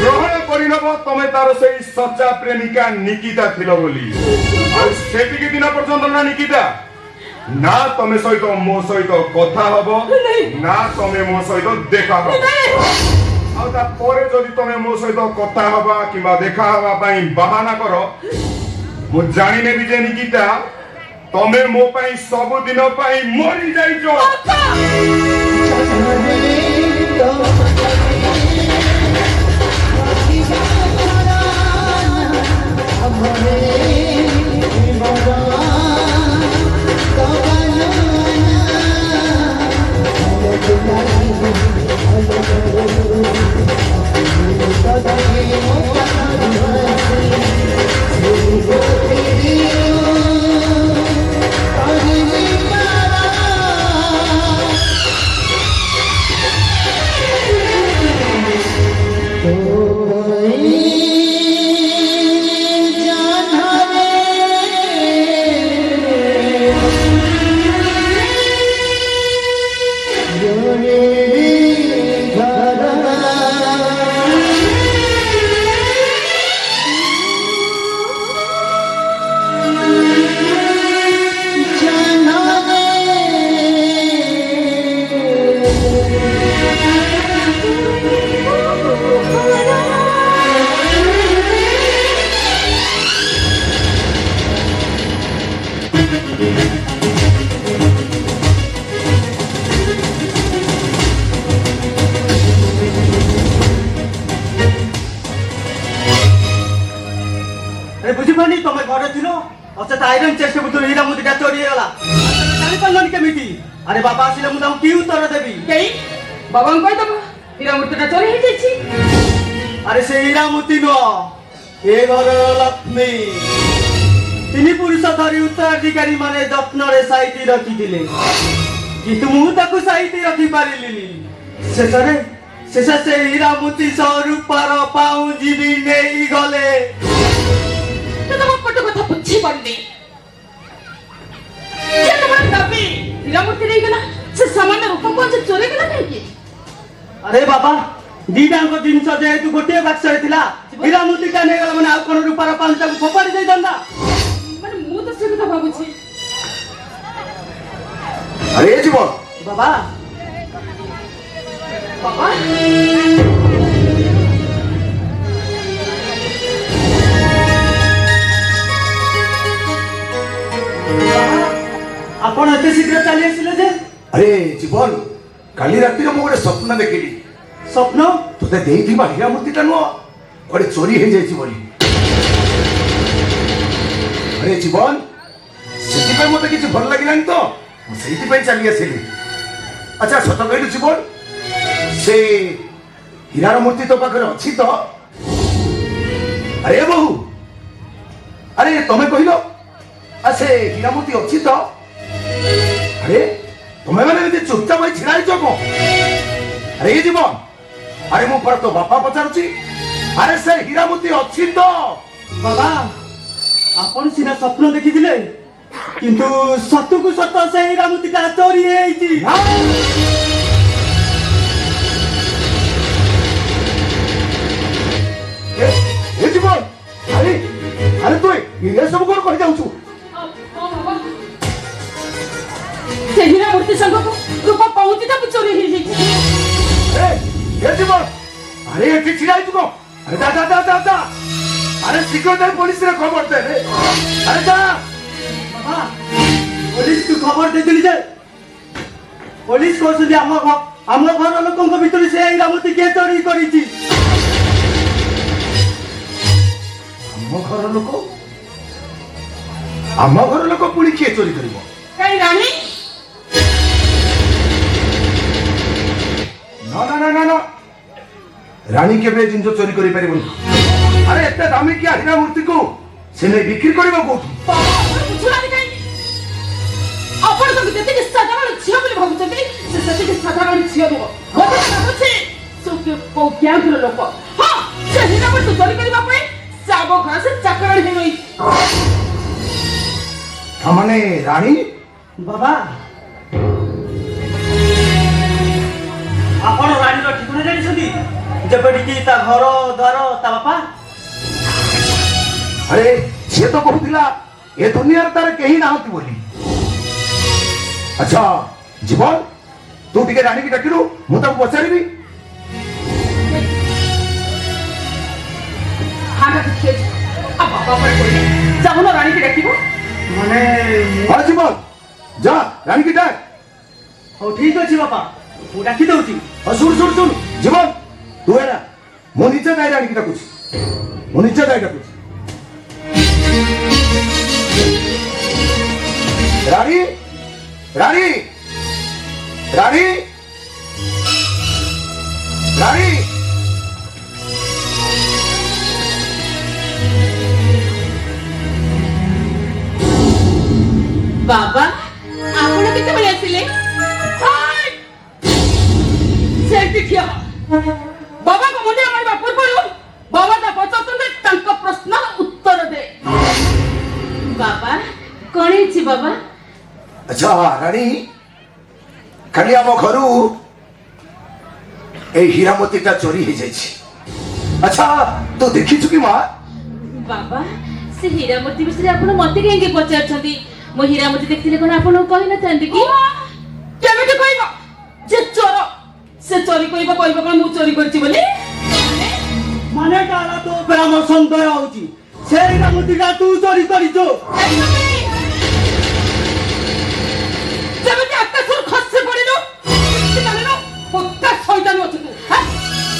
ग्रहण करि नब तमे तार सेही सच्चा प्रेमिका निकिता थिलो बोली आ सेतिकी दिन पर्यंत ना निकिता ना तमे सहित मो सहित कथा हबो ना तमे मो सहित देखा हबो आ ता परे जदि तमे मो सहित कथा हबा किबा देखा हबा पई बहाना करो मु जानि नेबी जे निकिता तमे मो पई सब दिन पई मरि जाइजो ଏ ବୁଝିପାରୁନି ତମେ ଘରେ ଥିଲ ଅଚେତ ଆଇରନ୍ ଚେଷ୍ଟ ଭିତରୁ ହୀରା ମୁଦିଟା ଚୋରି ହେଇଗଲା ଜାଣିପାରିଲନି କେମିତି? ଆରେ ବାବା ଆସିଲେ ମୁଁ ତାଙ୍କୁ କି ଉତ୍ତର ଦେବି? କେହି ବାବାଙ୍କୁ କହିଦବ ହୀରା ମୂର୍ତ୍ତିଟା ଚୋରି ହେଇଯାଇଛି। ଆରେ ସେ ହୀରା ମୁଦି ନୁହଁ, ଏ ଘରର ଲକ୍ଷ୍ମୀ। ତିନି ପୁରୁଷ ଧରି ଉତ୍ତରାଧିକାରୀ ମାନେ ଯତ୍ନରେ ସାଇତି ରଖିଥିଲେ, କିନ୍ତୁ ମୁଁ ତାକୁ ସାଇତି ରଖିପାରିଲିନି। ଶେଷରେ ସେ ହୀରା ମୁଦି ସହ ରୂପାର ପାଉଁଜି ବି ନେଇଗଲେ। ତମ ପଟ କଥା ବୁଝିପାରୁନି। ଯେ ତମର ଦାବି ହୀରା ମୂର୍ତ୍ତି ନେଇଗଲା, ସେ ସାମାନ୍ୟ ରୂପକୁ ଆଜି ଚୋରି କଲା କାହିଁକି? ଆରେ ବାବା, ଦିଟାଙ୍କ ଜିନିଷ ଯେହେତୁ ଗୋଟିଏ ବାକ୍ସରେ ଥିଲା, ହୀରା ମୁଦିଟା ନେଇଗଲା ମାନେ ଆଉ କଣ ରୂପାର ପାଉଁଜିଟାକୁ ଫୋପାଡ଼ି ଦେଇଥାନ୍ତା? ମାନେ ମୁଁ ତ ସେ କଥା ଭାବୁଛି। আরে এ জীবন ବାବା ବାବା ଆପଣ ଏତେ ଶୀଘ୍ର ଚାଲି ଆସିଲେ ଯେ? আরে জীবন কালি রাত্রিরে মু গোটে স্বপ্ন দেখিলি ସ୍ୱପ୍ନ? তোতে দেইথিবা হীরা মূর্তিটা নুহ গোটে চোরি হয়ে যাইছি বলি। আরে জীবন সেটিপাই মতে কিছু ভাল লাগিলানি তো মু সেইটিপাই চালি আসিলি। আচ্ছা সত কইলু জীবন সে হীরার মূর্তি তো পাখে অছি তো? আরে বহু আরে তুমি কহিল আর সে হীরা মূর্তি অছি তো? আরে তুমি মানে এমনি চুপচাপ হয়ে ছিড়া হয়েছ কো? আরে এ জীবন আরে মু পর তো বাপা পচারুছি আরে সে হীরা মূর্তি অছি তো? ବାବା ଆପଣ ସିନା ସ୍ୱପ୍ନ ଦେଖିଥିଲେ, କିନ୍ତୁ ସତକୁ ସତ ସେ ହୀରା ମୁଦିଟା ଚୋରି ହେଇଛି। এ জীবন আরে আরে তুই এসব কোন কই যাউছু? ସେ ହୀରା ମୂର୍ତ୍ତି ସାଙ୍ଗକୁ ରୂପା ପାଉଁଜିଟାକୁ ଚୋରି ହେଇଯାଇଛି। এ জীবন আরে এটি ছিড়া হইছু কো? আরে যা যা যা যা যা আরে শীঘ্র যাই পুলিশরে খবর দে রে। আরে যা ବାବା ପୋଲିସକୁ ଖବର ଦେଇଥିଲି ଯେ ପୋଲିସ କହୁଛନ୍ତି ଆମ ଘର ଲୋକଙ୍କ ଭିତରୁ ସେ ହୀରା ମୁଦି କିଏ ଚୋରି କରିଛି। ଆମ ଘର ଲୋକ ପୁଣି କିଏ ଚୋରି କରିବ? କାହିଁ ରାଣୀ? না না না না না রানী কেবে জিনিস চোরি করে পারিবনি। আরে এতে দামিকিয়া হীরা মূর্তি কো সে নেই বিক্রি করিব কোঠু? ବାବା ଆପଣ ବୁଝୁନାହାନ୍ତି କାହିଁକି? ଆପଣ ତାଙ୍କୁ ଯେତିକି ସାଧାରଣ ଝିଅ ବୋଲି ଭାବୁଛନ୍ତି ସେ ସେତିକି ସାଧାରଣ ଝିଅ ନୁହଁ। ମୋତେ ଲାଗୁଛି ସେ କୋଉ ଗ୍ୟାଙ୍ଗର ଲୋକ। ହଁ ସେ ହୀରା ମୂର୍ତ୍ତି ଚୋରି କରିବା ପାଇଁ ସେ ଆମ ଘର ସେ ଚାକରାଣୀ ହେଇ ରହିଛି। মানে রানী ବାବା ଆପଣ ରାଣୀର ଠିକଣା ଜାଣିଛନ୍ତି? ଯେପରିକି ତା ଘର ଦ୍ୱାର ତା ବାପା। আরে সে তো কহুতিলা এ দুনিয়ার তার কেহি নাহতি বলি। আচ্ছা জীবন তু টিকে রানীকে ডাকিলু মু তাকে পচারিবি। হাঁটা খেয়েছে আর বাবা পরে করবে যাবো না রানীকে ডাকিব। ମାନେ আরে জীবন যা রানীকে ডাক। ହଉ ଠିକ ଅଛି ବାପା, ମୁଁ ଡାକି ଦଉଛି। শুন শুন শুন জীবন তুই না মু নিজে যাই রানীকে ডাকুছি, মু নিজে যাই ডাকুছি। রানী রানী রানী রানী ବାବା ଆପଣ କେତେବେଳେ ଆସିଲେ? ସେଠି ଠିଆ ହ। ବାବାଙ୍କ ମୁଣ୍ଡରେ ମାରିବା ପୂର୍ବରୁ ବାବା ତା ପଚାରୁଛନ୍ତି ତାଙ୍କ ପ୍ରଶ୍ନର ଉତ୍ତର ଦେ। ବାବା କଣ ହେଇଛି ବାବା? আচ্ছা রানী কালি আম ঘরু এই হীরা মতিটা চোরি হয়ে যাইছি। আচ্ছা তো দেখিছু কি মা? ବାବା ସେ ହୀରା ମୂର୍ତ୍ତି ବିଷୟରେ ଆପଣ ମତେ କାହିଁକି ପଚାରୁଛନ୍ତି? ମୁଁ ହୀରା ମୂର୍ତ୍ତି ଦେଖିଥିଲେ କଣ ଆପଣଙ୍କୁ କହିନଥାନ୍ତି କି? କେମିତି କହିବ? ଯେ ଚୋର ସେ ଚୋରି କହିବ କଣ ମୁଁ ଚୋରି କରିଛି ବୋଲି? ମାନେ ତାର ତୋ ଉପରେ ଆମର ସନ୍ଦେହ ହଉଛି ସେ ହୀରା ମୁଦିଟା ତୁ ଚୋରି କରିଛୁ। ଯେମିତି ଆକାଶରୁ ଖସି ପଡ଼ିଲୁ ଜାଣିନୁ ପକ୍କା ଶୈତାନ ଅଛୁ ତୁ।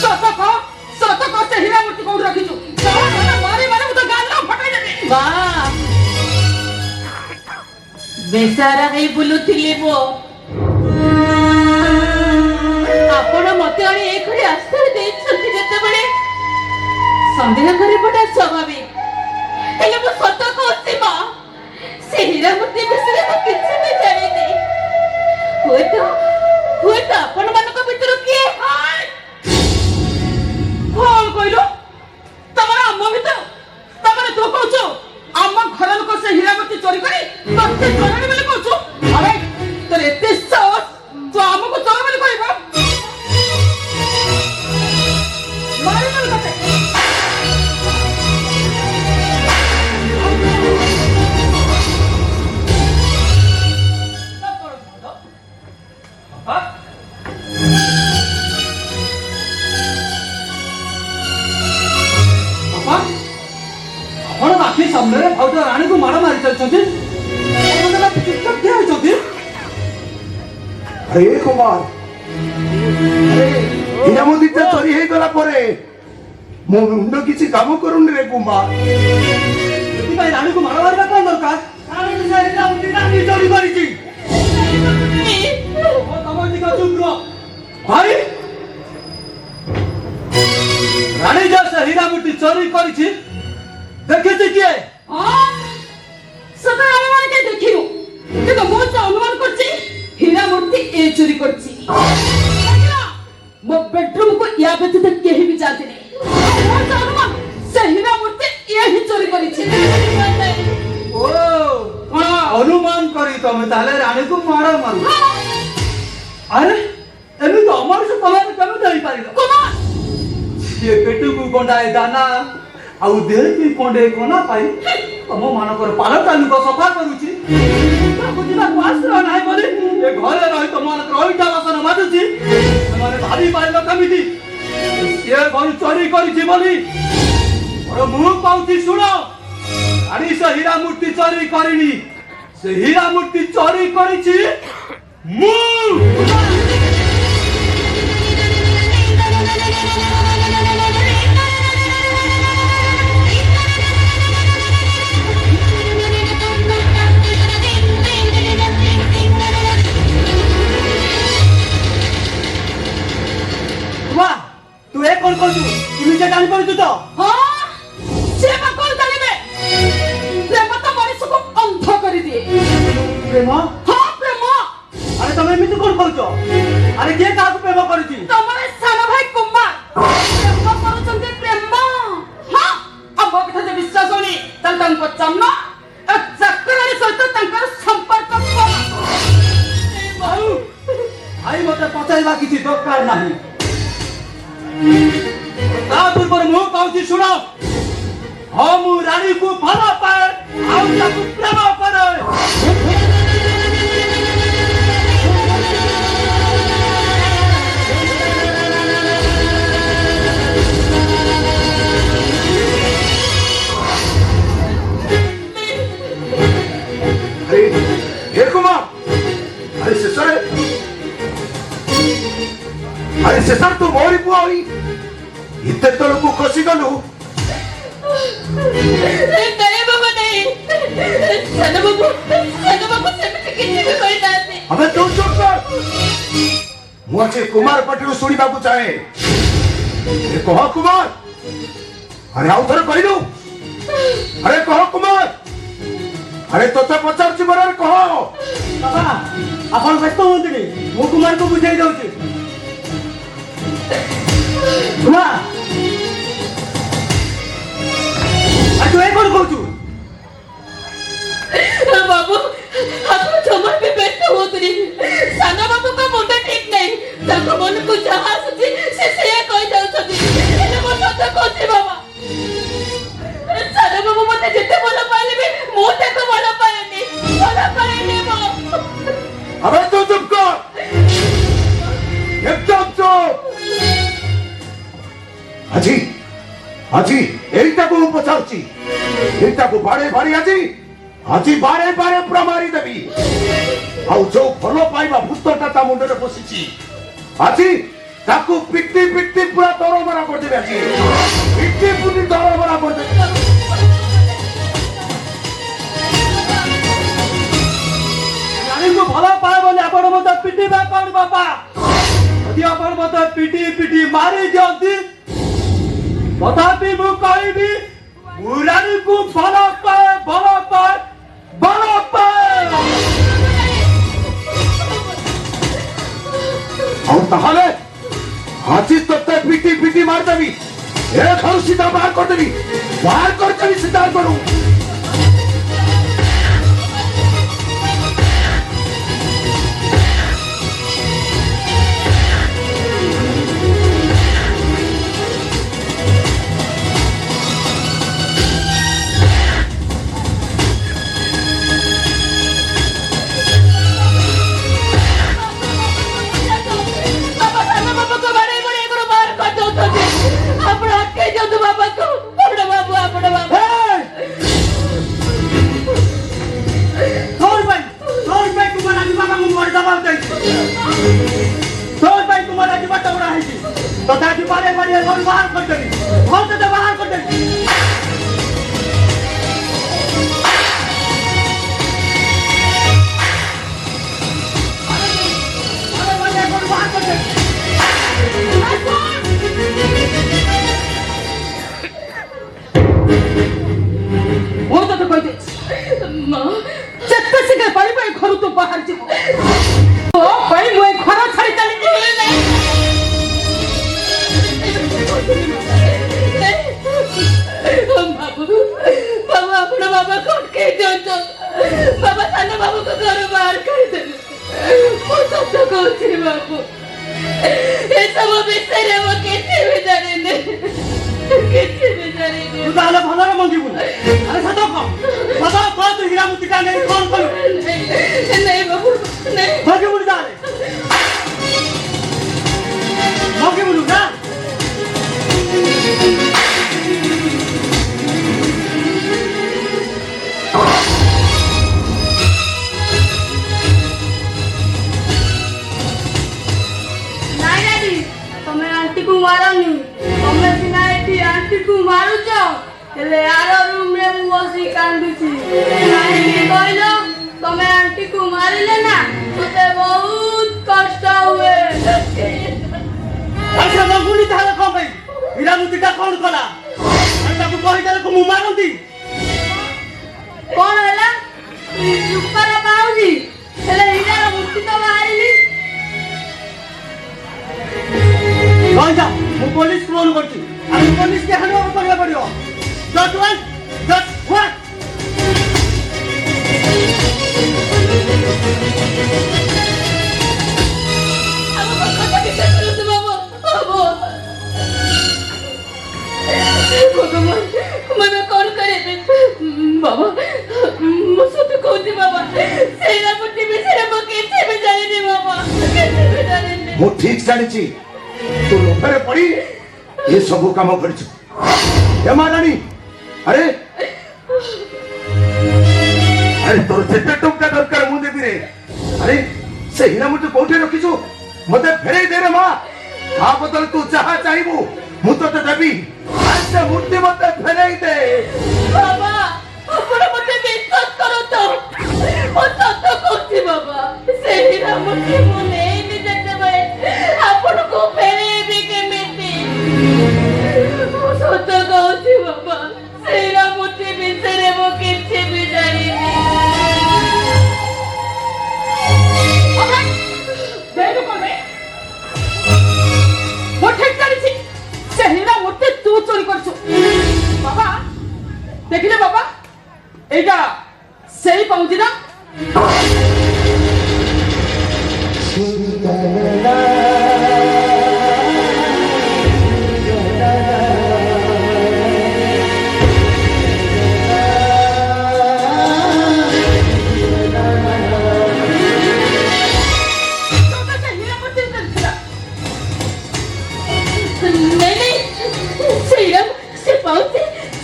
ସତ କହ ସେ ହୀରା ମୂର୍ତ୍ତି କୋଉଠି ରଖିଛୁ? ମାରି ମାରି ମୁଁ ତ ଗାଲ ଫଟାଇ ଦେବି। ବେସାରା ହେଇ ବୁଲୁଥିଲି ମୁଁ। ଆପଣ ମତେ ଆଣି ଏ ଘରେ ଆଶ୍ରୟ ଦେଇଛନ୍ତି ଯେତେବେଳେ ସନ୍ଦେହ କରିବାଟା ସ୍ୱାଭାବିକ। ହେଲେ ମୁଁ ସତ କହୁଛି ମା, ସେ ହୀରାମୂର୍ତ୍ତି ବିଷୟରେ ମୁଁ କିଛି ବି ଜାଣିନି। ହୁଏତ ଆପଣମାନଙ୍କ ଭିତରୁ କିଏ କଣ କହିଲ? ତମର ଆମ ଭିତରୁ ତମର ତୁ କହୁଛୁ ଆମ ଘର ଲୋକ ସେ ହୀରାମୂର୍ତ୍ତି ଚୋରି କରି ତତେ ଚୋରାଣି ବୋଲି କହୁଛୁ? ଆରେ ତୋର ଏତେ ସାହସ, ତୁ ଆମକୁ ଚୋର ବୋଲି କହିବ? ମାରିଦେବି ତତେ। ଆପଣ ଆଖି ସାମ୍ନାରେ ଭାଉଜ ରାଣୀକୁ ମାଡ଼ ମାରି ଚାଲିଛନ୍ତି, ଚୁପଚାପ ଠିଆ ହେଇଛନ୍ତି। अरे कुमार, হীরামতিটা চুরি হয়ে গলা পরে ମୋ ମୁଣ୍ଡ କିଛି କାମ କରୁନି ରେ କୁମାର। ସେଥିପାଇଁ ରାଣୀକୁ ମାଡ଼ ମାରିବା କଣ ଦରକାର? ରାଣୀ ଚୋରି କରିଛି। ତମ ଟିକେ ଚୁପ ରୁହ ଭାଇ। ରାଣୀ ଯା ସେ ହୀରାମୂର୍ତ୍ତି ଚୋରି କରିଛି ଦେଖିଛି କିଏ? ସତ ଅନୁମାନ କେ ଦେଖିନୁ, କିନ୍ତୁ ମୁଁ ତ ଅନୁମାନ କରୁଛି ହୀରାମୂର୍ତ୍ତି ଏ ଚୋରି କରିଛି। ମୋ ବେଡରୁମ କୁ ୟା ବ୍ୟତୀତ କେହି ବି ଯାଆନ୍ତି ନାହିଁ। ମୋ ତ ଅନୁମାନ ସେ ହୀରାମୂର୍ତ୍ତି ଏ ହିଁ ଚୋରି କରିଛି। ଓ କଣ ଅନୁମାନ କରି ତମେ ତାହେଲେ ରାଣୀକୁ ମାଡ଼ ମାରୁ? ଆରେ ଏମିତି ଅମଣିଷ ତମେ କେମିତି ହେଇପାରିଲ? କୁମାର, ସିଏ ପେଟକୁ ଗଣ୍ଡାଏ ଦାନା ଆଉ ଦେହକି ଖଣ୍ଡେ କନା ପାଇ ତମ ମାନଙ୍କର ପାଲଟା ଲୁକ ସଫା କରୁଛି। ତାକୁ ଯିବାକୁ ଆଶ୍ରୟ ନାହିଁ ବୋଲି ଏ ଘରେ ରହି ତମମାନଙ୍କର ଅଇଁଠା ବାସନ ମାଜୁଛି। ସେମାନେ ଭାବି ପାରିଲ କେମିତି ସିଏ ଘରୁ ଚୋରି କରିଛି ବୋଲି? ମୋର ମୁଁ କହୁଛି ଶୁଣ, ଆଣି ସେ ହୀରାମୂର୍ତ୍ତି ଚୋରି କରିନି, ସେ ହୀରାମୂର୍ତ୍ତି ଚୋରି କରିଛି ମୁଁ। ତୁ ଏ କଣ କରୁଛୁ? ତୁ ନିଜେ ଜାଣିପାରୁଛୁ ତ? ସେ ବା କଣ ଜାଣିବେ? ପ୍ରେମ ତ ମଣିଷକୁ ଅନ୍ଧ କରିଦିଏ। ପ୍ରେମ? ହଁ ପ୍ରେମ। ଆରେ ତମେ ଏମିତି କଣ କରୁଛ? ଆରେ କିଏ କାହାକୁ ପ୍ରେମ କରୁଛି? ତମର ସାନ ଭାଇ କୁମାର ପ୍ରେମ କରୁଛନ୍ତି। ପ୍ରେମ? ହଁ, ଆମ କଥା ଯଦି ବିଶ୍ୱାସ ହଉନି ତାହେଲେ ତାଙ୍କୁ ପଚାରୁନ। ଚାକରାଣୀ ସହିତ ତାଙ୍କର ସମ୍ପର୍କ କଣ? ଭାଇ ମତେ ପଚାରିବା କିଛି ଦରକାର ନାହିଁ। ତା ପୂର୍ବରୁ ମୁଁ କହୁଛି ଶୁଣ, ହଁ ମୁଁ ରାଣୀକୁ ଭଲ ପାଏ ଆଉ ତାକୁ ପ୍ରେମ କରେ। अरे हे कुमार, अरे शेषर तू मोरी पुआ होई इते तळକୁ ଖସି ଗଲୁ। ନାଇଁ ବାବା ନାଇଁ, ସାନ ବାବୁ ସେମିତି କିଛି ବି କହିନାହାନ୍ତି। अबे तू चुप कर। ମୁଁ ଆଜି କୁମାର ପାଟିରୁ ଶୁଣିବାକୁ ଚାହେଁ। ଏ କହ କୁମାର, ଆରେ ଆଉ ଥରେ କହିଲୁ। ଆରେ କହ କୁମାର, ଆରେ ତୋତେ ପଚାରୁଛି ବରାରେ କହ। ବାବା ଆପଣ ବ୍ୟସ୍ତ ହୁଅନ୍ତୁନି, ମୁଁ କୁମାରକୁ ବୁଝେଇ ଦଉଛି। କୁମାର ତୁ ଏ କଣ କହୁଛୁ? ବାବୁ ଆପଣ ଜମା ବି ବ୍ୟସ୍ତ ହୁଅନ୍ତୁନି। ସାନ ବାବୁଙ୍କ ମୁଣ୍ଡ ଠିକ ନାହିଁ, ତାଙ୍କ ମନକୁ ଯାହା ଆସୁଛି ସେ ସେଇଆ କହିଯାଉଛନ୍ତି। ହେଲେ ମୁଁ ସତ କହୁଛି ବାବା, ସାନ ବାବୁ ମତେ ଯେତେ ଭଲ ପାଇଲେ ବି ମୁଁ ତାକୁ ଭଲ ପାଏନି। ମୁଁ अबे तू चुप कर, एकदम चुप। ଆଜି ଆଜି ଏଇଟାକୁ ମୁଁ ପଚାରୁଛି, ଏଇଟାକୁ ବାଡେ ବାଡେ ଆଜି ବାରେ ବାରେ ପୁରା ମାରିଦେବି। ଆଉ ଯୋଉ ଭଲ ପାଇବା ଭୂତଟା ତା ମୁଣ୍ଡରେ ବସିଛି ଆଜି ତାକୁ ପିଟି ପିଟି ପୁରା ଦରମରା କରିଦେବି। ଆଜି ପିଟି ପିଟି ଦରମରା କରିଦେବି। ଭଲ ପାଏ ବୋଲି ଆପଣ ମତେ ପିଟିବେ କଣ ବାପା? ଯଦି ଆପଣ ମତେ ପିଟି ପିଟି ମାରି ଦିଅନ୍ତି ତଥାପି ମୁଁ କହିବି ମୁରାରୀକୁ ଭଲ ପାଏ ଭଲ ପାଏ ଭଲ ପାଏ। ଆଉ ତାହେଲେ ଆଜି ତତେ ପିଟି ପିଟି ମାରିଦେବି, ଏ ଘରୁ ସିଧା ବାହାର କରିଦେବି ସିଧା କରୁ। ବାବା ସାନ ବାବାକୁ ବାଡେଇ ବାଡେଇ ଏକରୁ ବାହାର କରିଦଉଛନ୍ତି। ଆପଣ ଅଟକେଇ ଦିଅନ୍ତୁ ବାବାକୁ। ଆପଣ ବାବୁ ଆପଣ ବାବୁ। তোর ভাই তোমার আজ বাবা মু মরে যাবার চাইছি। তোর ভাই তোমার আজ বাটা বড় হইছি। তো তাজি বারে বারে ঘর বাহার করে দেবি। ঘর থেকে বাহার করে দেবি। ମୁଁ ତତେ କହିଦେଇଛି ମା ଯେତେ ଶୀଘ୍ର ପାରିବ ଏ ଘରୁ ତୁ ବାହାରି ଯିବୁ। ତୋ ପାଇଁ ମୁଁ ଏ ଘର ଛାଡ଼ି ଚାଲିଯିବି। ବାବୁ ବାବୁ ଆପଣ ବାବାକୁ ଅଟକେଇ ଦିଅନ୍ତୁ। ବାବା ସାନ ବାବୁକୁ ଘରୁ ବାହାର କରିଦେବେ। ମୁଁ ସତ କହୁଛି ବାବୁ, ଏସବୁ ବିଷୟରେ ମୁଁ କିଛି ବି ଜାଣିନି, କିଛି ବି ଜାଣିନି। ତୁ ତାହେଲେ ଭଲରେ ମଙ୍ଗିବୁ ନା? ଆରେ ସତ କହ ତୁ ହୀରାମୁତିଟା ନେଇ କଣ କଲୁ? ନାଇଁ ବାବୁ ନାଇଁ। ମଙ୍ଗିବୁନି ତାହେଲେ ମଙ୍ଗିବୁନି ନା? ନାଇଁ ଡାଡି, ତମେ ଆଣ୍ଟିକୁ ମାରନି। ତମେ ସିନା ଏଠି ଆଣ୍ଟିକୁ ମାରୁଛ, ହେଲେ ଆର ରୁମରେ ମୁଁ ବସି କାନ୍ଦୁଛି। କାହିଁକି କହିଲ? ତମେ ଆଣ୍ଟିକୁ ମାରିଲେ ନା ମତେ ବହୁତ କଷ୍ଟ ହୁଏ। ଆଚ୍ଛା ମଙ୍ଗୁନି ତାହେଲେ କଣ ପାଇଁ? ହୀରାମୁତିଟା କଣ କଲା? ଆରେ ତାକୁ କହିଦେଲେ ମୁଁ ମାରନ୍ତି। କଣ ହେଲା? ରୂପାର ପାଉଜି, ହେଲେ ହୀରାର ମୂର୍ତ୍ତି ତ ବାହାରିନି। ରହିଯା, ମୁଁ ପୋଲିସକୁ ଫୋନ କରୁଛି। ଆମେ ପୋଲିସକୁ ହ୍ୟାଣ୍ଡ ଓଭର କରିବାକୁ ପଡିବ। Just one, just one. ଆମ କଥା ବିଚାର କରନ୍ତୁ ବାବୁ। ବାବୁ ଭଗବାନ ମୁଁ ଏବେ କଣ କରିବି? ବାବା ମୁଁ ସତ କହୁଛି ବାବା, ସେଇଟା ମୁଁ ଟିଭି ସେଟା ମୁଁ କିଛି ବି ଜାଣିନି ବାବା, କିଛି ବି ଜାଣିନି। ମୁଁ ଠିକ ଜାଣିଛି ତୁ ଲୋଭରେ ପଡି ଏ ସବୁ କାମ କରିଛୁ। ଏ ମାରାଣୀ, ଆରେ ଆରେ ତୋର ଯେତେ ଟଙ୍କା ଦରକାର ମୁଁ ଦେବି ରେ। ଆରେ ସେ ହୀରାମୁତି କୋଉଠି ରଖିଛୁ? ମତେ ଫେରେଇ ଦେ ରେ ମା। ତା ବଦଳରେ ତୁ ଯାହା ଚାହିଁବୁ ମୁଁ ତତେ ଦେବି। ଆରେ ସେ ମୂର୍ତ୍ତି ମତେ ଫେରେଇ ଦେ। ବାବା ଆପଣ ମତେ ବିଶ୍ୱାସ କରନ୍ତୁ, ମୁଁ ସତ କହୁଛି ବାବା, ସେ ହୀରାମୁତି ମୁଁ ନେଇନି ଯେତେବେଳେ ଆପଣଙ୍କୁ ଫେରେଇବି କେମିତି? ମୁଁ ସତ କହୁଛି ବାବା, ସେ ହୀରାମୁତି ବିଷୟରେ ମୁଁ କିଛି ବି ଜାଣିନି। ମୁଁ ଠିକ ଜାଣିଛି ସେ ହୀରା ମୂର୍ତ୍ତି ତୁ ଚୋରି କରିଛୁ। ବାବା ଦେଖିଲେ ବାବା, ଏଇଟା ସେଇ ପାଉଜି ନା?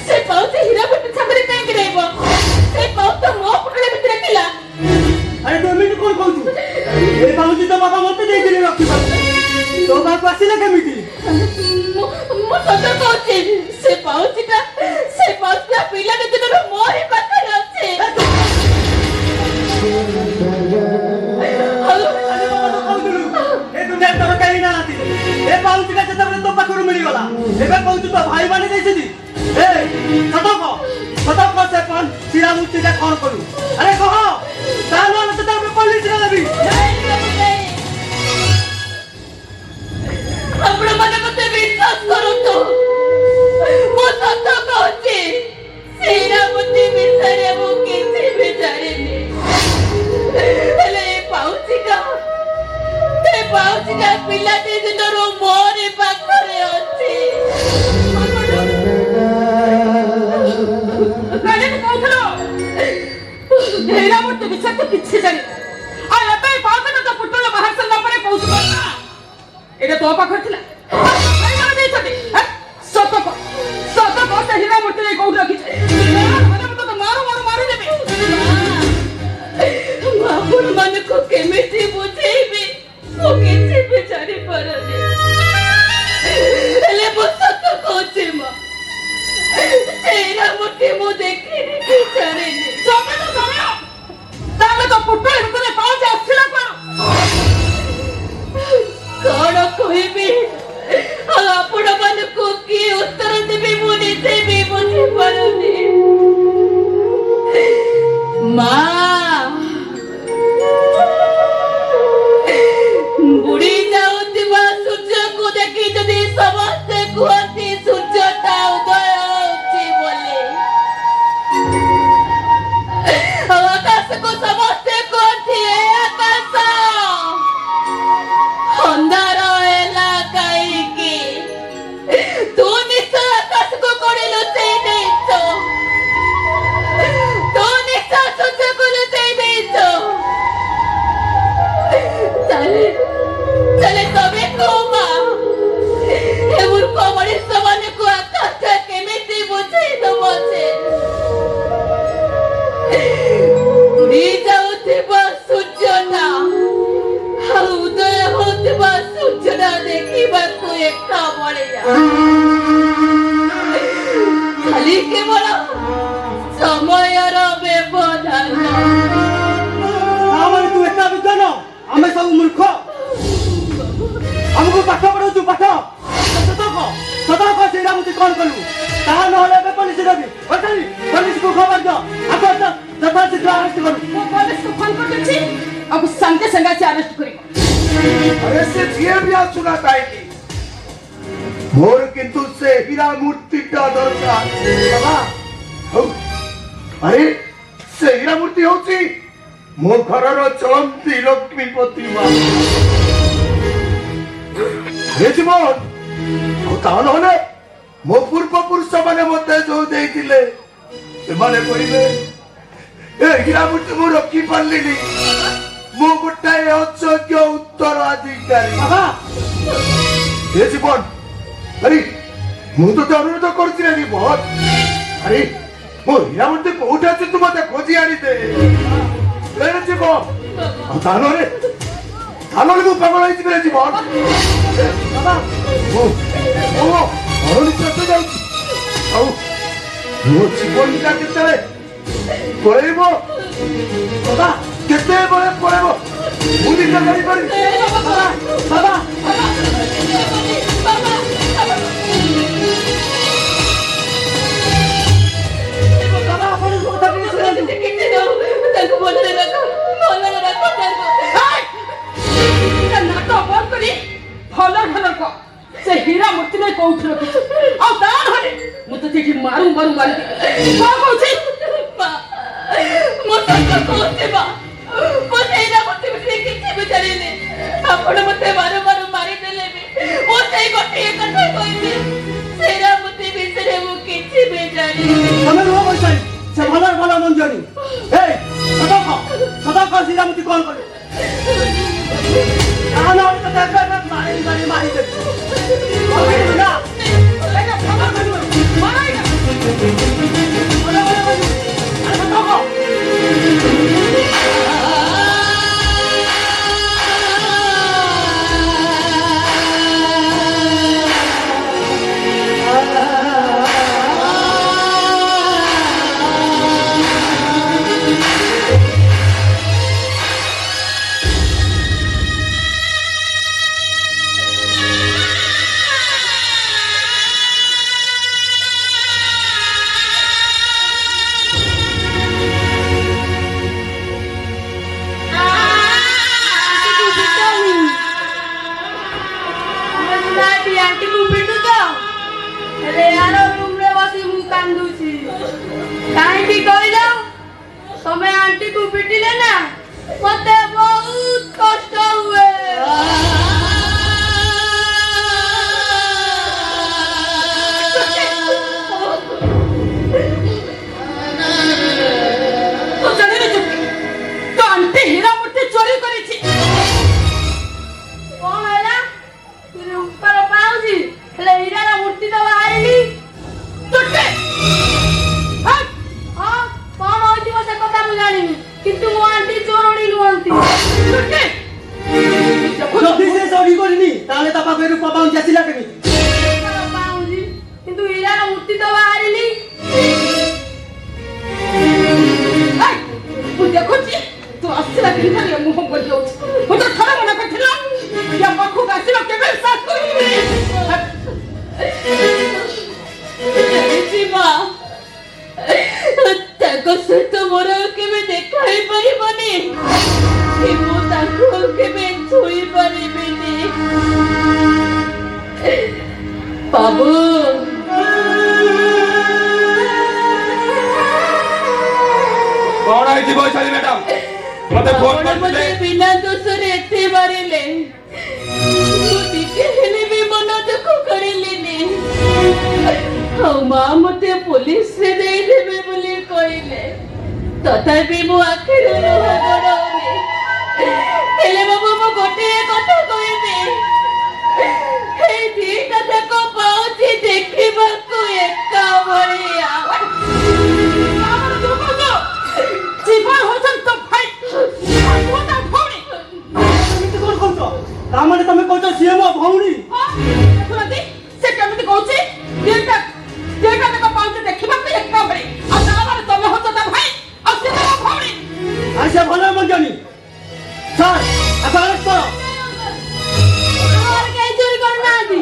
ସେ ପାଉତି ହୀରାମୁତି ସାଙ୍ଗରେ କାହିଁକି ରହିବ? ସେ ପାଉତି ତ ମୋ ପଟରେ ଭିତରେ ଥିଲା। ଆରେ ତୁ ଏମିତି କଣ କହୁଛୁ? ଏ ପାଉଜି ତ ବାବା ମତେ ଦେଇଥିଲେ ରଖିବାକୁ। ତୋ ପାଖକୁ ଆସିଲା କେମିତି? ମୁଁ ସତ କହୁଛି, ସେ ପାଉଚିଟା ପିଲାଟି ଦିନରୁ ମୋରି ପାଖରେ ଅଛି। गला एबे कहू तो भाई माने देछि ए सतक से कोन सीरा मुक्ति का कोन करू अरे कह तानो न तो पुलिस रे लेबी ଆପଣ ମାନେ ମତେ ବିଶ୍ୱାସ କରନ୍ତୁ ମୁଁ ସତ କହୁଛି ଶ୍ରୀରାମୂର୍ତ୍ତି ବିଷୟରେ ମୁଁ କିଛି ବି ଜାଣିନି ହେଲେ ଏ ପାଉଚିକା ପିଲାଟି ଦିନରୁ ମୋରି ପାଖରେ ଅଛି ଶ୍ରୀରାମୂର୍ତ୍ତି ବିଷୟରେ ତୁ କିଛି ଜାଣିନି ଆଉ ଏବେ ପାଉଚିକା ତ ପୁଟୁଳ ବାହାର ସାରିଲା ପରେ କହୁଛୁ ନା এটা তো পাখর ছিল সত কথা হীরামূর্তি এই কৌট রাখিছে তো মারু দেবে ଆପଣ ମାନଙ୍କୁ କେମିତି ବୁଝେଇବି ମୁଁ କିଛି ବି ଜାଣିପାରୁନି ହେଲେ ମୁଁ ସତ କହୁଛି ମା ଶ୍ରୀରାମୂର୍ତ୍ତି ମୁଁ ଦେଖିନି କି ଜାଣିନି ତାହେଲେ ତ ପୁଟୁଳ ଭିତରେ ପାଉଚି ଆସିଲା କଣ କହିବି ଆଉ ଆପଣ ମାନଙ୍କୁ କି ଉତ୍ତର ଦେବି ମୁଁ ନିଜେ ବି ବୁଝିପାରୁନି ମା ବୁଡି ଯାଉଥିବା ସୂର୍ଯ୍ୟକୁ ଦେଖି ଯଦି ସମସ୍ତେ କୁହନ୍ତି ସୂର୍ଯ୍ୟଟା ଉଦୟ ହେଉଛି ବୋଲି ଆଉ ଆକାଶକୁ ସମସ୍ତେ କୁହନ୍ତି ଏ ଆକାଶ ଅନ୍ଧାର ହେଲା କାହିଁକି ତୁ ନିଶ୍ଚୟ ଆକାଶକୁ କୋଉଠି ଲୁଚେଇ ଦେଇଛ ତୁ ନିଶ୍ଚୟ ସୂର୍ଯ୍ୟକୁ ଲୁଚେଇ ଦେଇଛ ଚାଲେ ତମେ କୁହ ମା ଏ ମୂର୍ଖ ମଣିଷ ମାନଙ୍କୁ ଆକାଶ କେମିତି ବୁଝେଇ ଦବ ଯେ ଉଡି ଯାଉଥିବା ସୂର୍ଯ୍ୟଟା ଆଉ ଉଦୟ ହଉଥିବା ସୂର୍ଯ୍ୟଟା ଦେଖିବାକୁ ଏକା ଭଳିଆ ଖାଲି କେବଳ ସମୟର ବ୍ୟବଧାନ ଆମର ତୁ ଏକା ବିଦ୍ୱାନ ଆମେ ସବୁ ମୂର୍ଖ ଆମକୁ ପାଠ ପଢଉଛୁ ପାଠ ସତର୍କ ଶ୍ରୀରାମୂର୍ତ୍ତି କଣ କଲୁ ତାହା ନହେଲେ ଏବେ ପୋଲିସ ଦେବି ପୋଲିସକୁ ଖବର ଦିଅ ଆଗ ଯଥା ଶୀଘ୍ର ଆରେଷ୍ଟ କରୁ ମୁଁ ପୋଲିସକୁ ଫୋନ କରିଦେଉଛି ଆଉ ସାଙ୍ଗେ ସାଙ୍ଗେ ଆସି ଆରେଷ୍ଟ କରିବ अरे से जिए भी आसुना काहेकी मोर किंतु से हीरामूर्ति टा दरकार बाबा हौ अरे से हीरामूर्ति होची मो घरर चलंती लक्ष्मीपति मा हे जीवन ଆଉ ତା ନହେଲେ ମୋ ପୂର୍ବ ପୁରୁଷ ମାନେ ମତେ ଯୋଉ ଦେଇଥିଲେ ସେମାନେ କହିବେ ଏ ହୀରାମୂର୍ତ୍ତି ମୁଁ ରଖି ପାରିଲିନି ମୁଁ ଗୋଟାଏ ଅଯୋଗ୍ୟ ଉତ୍ତରାଧିକାରୀ ଏ ଜୀବନ ଆରେ ମୁଁ ତତେ ଅନୁରୋଧ କରୁଛି ରେ ଜୀବନ ଆରେ ମୋ ହୀରାମୂର୍ତ୍ତି କୋଉଠି ଅଛି ତୁ ମତେ ଖୋଜି ଆଣିଦେ ଜୀବନ ଆଉ ତା ନହେଲେ ମୁଁ ପାଗଳ ହେଇଯିବି ରେ ଜୀବନ ମୁଁ ଅନିଶ୍ୱାସ ଯାଉଛି ଆଉ ମୋ ଜୀବନଟା କେତେବେଳେ ପଳେଇବ ବାବା କେତେବେଳେ ପଳେଇବ ମୁଁ ନିଜେ ଜାଣିପାରିବି ବାବା ତାଙ୍କୁ ଭଲରେ ରଖ ନାଟ ବନ୍ଦ କରି ଭଲ କହ ସେ ହୀରାମୂର୍ତ୍ତି ନେଇ କୋଉଠି ରଖିଛୁ ଆଉ ତା ନହେଲେ ମୁଁ ତ ସେଠି ମାରୁ ମାରିଦେବି କଣ କହୁଛି ମୁଁ ସତ କହୁଛି ମା ମୁଁ ଶ୍ରୀରାମୂର୍ତ୍ତି ବିଷୟରେ କିଛି ବି ଜାଣିନି ଆପଣ ମତେ ବାରମ୍ବାର ମାରିଦେଲେ ବି ମୁଁ ସେଇ ଗୋଟିଏ କଥା କହିବି ଶ୍ରୀରାମୂର୍ତ୍ତି ବିଷୟରେ ମୁଁ କିଛି ବି ଜାଣିନି ତମେ ରୁହ ବୈଶାଳୀ ସେ ଭଲ ମନ ଜାଣି ସତର୍କ ଶ୍ରୀରାମୂର୍ତ୍ତି କଣ କଲେ ତାହେଲେ ମାରିଦେବି आंटी को पिटिले ना मते बहुत कष्ट हुए तो जाने ना चुप तो आंटी हीरा मूर्ति चोरी करेछि कौन हैला तुरे ऊपर पाउजी हेले हीरा रा मूर्ति तो बाहरली चुट्टे हां कौन होइति से कथा मु जानिनी किंतु मो आंटी चोरणी नुहंती चुट्टे ଯଦି ସେ ଚୋରି କରିନି ତାହେଲେ ତା ପାଖରେ ରୂପା ପାଉଁଜି ଆସିଲା କେମିତି? ପାଉଜି କିନ୍ତୁ हीरा रा मूर्ति तो बाहरली ମୁଁ ଦେଖୁଛି ତୁ ଆସିଲା କେମିତି ମୁହଁ କରି ଯାଉଛି ମୁଁ ତ ଥରେ ମନେ କରିଥିଲା ୟା ପାଖକୁ ଆସିବ କେବେ ସାଥ କରିବି ଯିବା ତାଙ୍କ ସହିତ ମୋର ଆଉ କେବେ ଦେଖା ହେଇପାରିବନି ମୁଁ ତାଙ୍କୁ ଆଉ କେବେ ଛୁଇଁ ପାରିବିନି ବାବୁ କଣ ହେଇଛି ବୈଶାଳୀ ମ୍ୟାଡାମ? ମତେ ଫୋନ ଆପଣ ମତେ କରିଥିଲେ। ବିନା ଦୋଷରେ ଏତେ ମାରିଲେ ମୁଁ ଟିକେ ହେଲେ ବି ମନ ଦୁଃଖ କରିଲିନି ଆଉ ମା ମତେ ପୋଲିସରେ ଦେଇଦେବେ ବୋଲି କହିଲେ ତଥାପି ମୋ ଆଖିରୁ ଲୁହ ଗଡ଼ଉନି ହେଲେ ବାବୁ ମୁଁ ଗୋଟିଏ କଥା କହିବି ଏଇ ଦିଟା ଯାକ ପାଉଚି ଦେଖିବାକୁ ଏକା ଭଳିଆ ଆମର ଦୁଃଖ ଜୀବନ ହଉଛନ୍ତି ତ ଭାଇ ମୁଁ ତା ଭଉଣୀ ଏମିତି କଣ କହୁଛ? ତାମାନେ ତମେ କହୁଛ ସିଏ ମୋ ଭଉଣୀ? ଦେଖୁନାହାନ୍ତି ସେ କେମିତି କହୁଛି ଦିଟା ଯାକ ପାଉଚି ଦେଖିବାକୁ ଏକା ଭଳି ଆଉ ତାମାନେ ତମେ ହଉଛ ତା ଭାଇ ଆଉ ସେ ତମ ଭଉଣୀ ଆଉ ସେ ଭଲ ମଞ୍ଜନି ସାର୍ ଆସ ଆରେଷ୍ଟ କର। ଆମର କେହି ଚୋରି କରୁନାହାନ୍ତି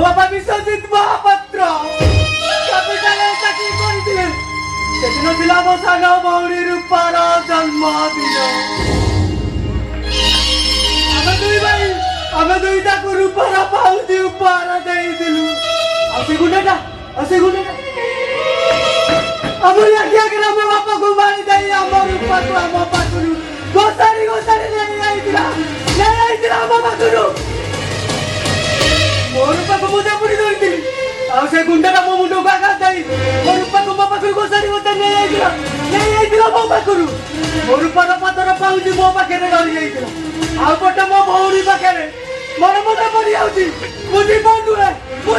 ବାପା ବିଶ୍ୱଜିତ ମହାପାତ୍ର କ୍ୟାପିଟାଲରେ ଚାକିରି କରିଥିଲେ। ସେଦିନ ଥିଲା ମୋ ସାନ ଭଉଣୀ ରୂପାର ଜନ୍ମଦିନ। ଆମେ ଦୁଇ ତାକୁ ରୂପାର ପାଉତି ଉପହାର ଦେଇଥିଲୁ। ଆଉ ସେ ଗୁଣ୍ଡଟା ଆମରି ଆଖି ଆଗରେ ଆମ ବାପାକୁ ମାରି ଦେଇ ଆମ ରୂପାକୁ ଆମ ପାଖରୁ ଘୋଷାରି ନେଇ ଯାଇଥିଲା ଆମ ପାଖରୁ। ମୋ ରୂପାକୁ ମୁଁ ଜାବୁଡ଼ି ଧରିଥିଲି ଆଉ ସେ ଗୁଣ୍ଡଟା ମୋ ମୁଣ୍ଡକୁ ଆଘାତ ଦେଇ ମୋ ରୂପାକୁ ମୋ ପାଖରୁ ଘୋଷାରି ନେଇ ଯାଇଥିଲା। ନେଇ ଯାଇଥିଲା ମୋ ପାଖରୁ ମୋ ରୂପାର ପାଦର ପାଉଁଜି ମୋ ପାଖରେ ରହି ଯାଇଥିଲା ଆଉ ଗୋଟେ ମୋ ଭଉଣୀ ପାଖରେ ମୋର ମନେ ପଡି ଯାଉଛି ବୁଝି ପାରୁନୁ ମୁଁ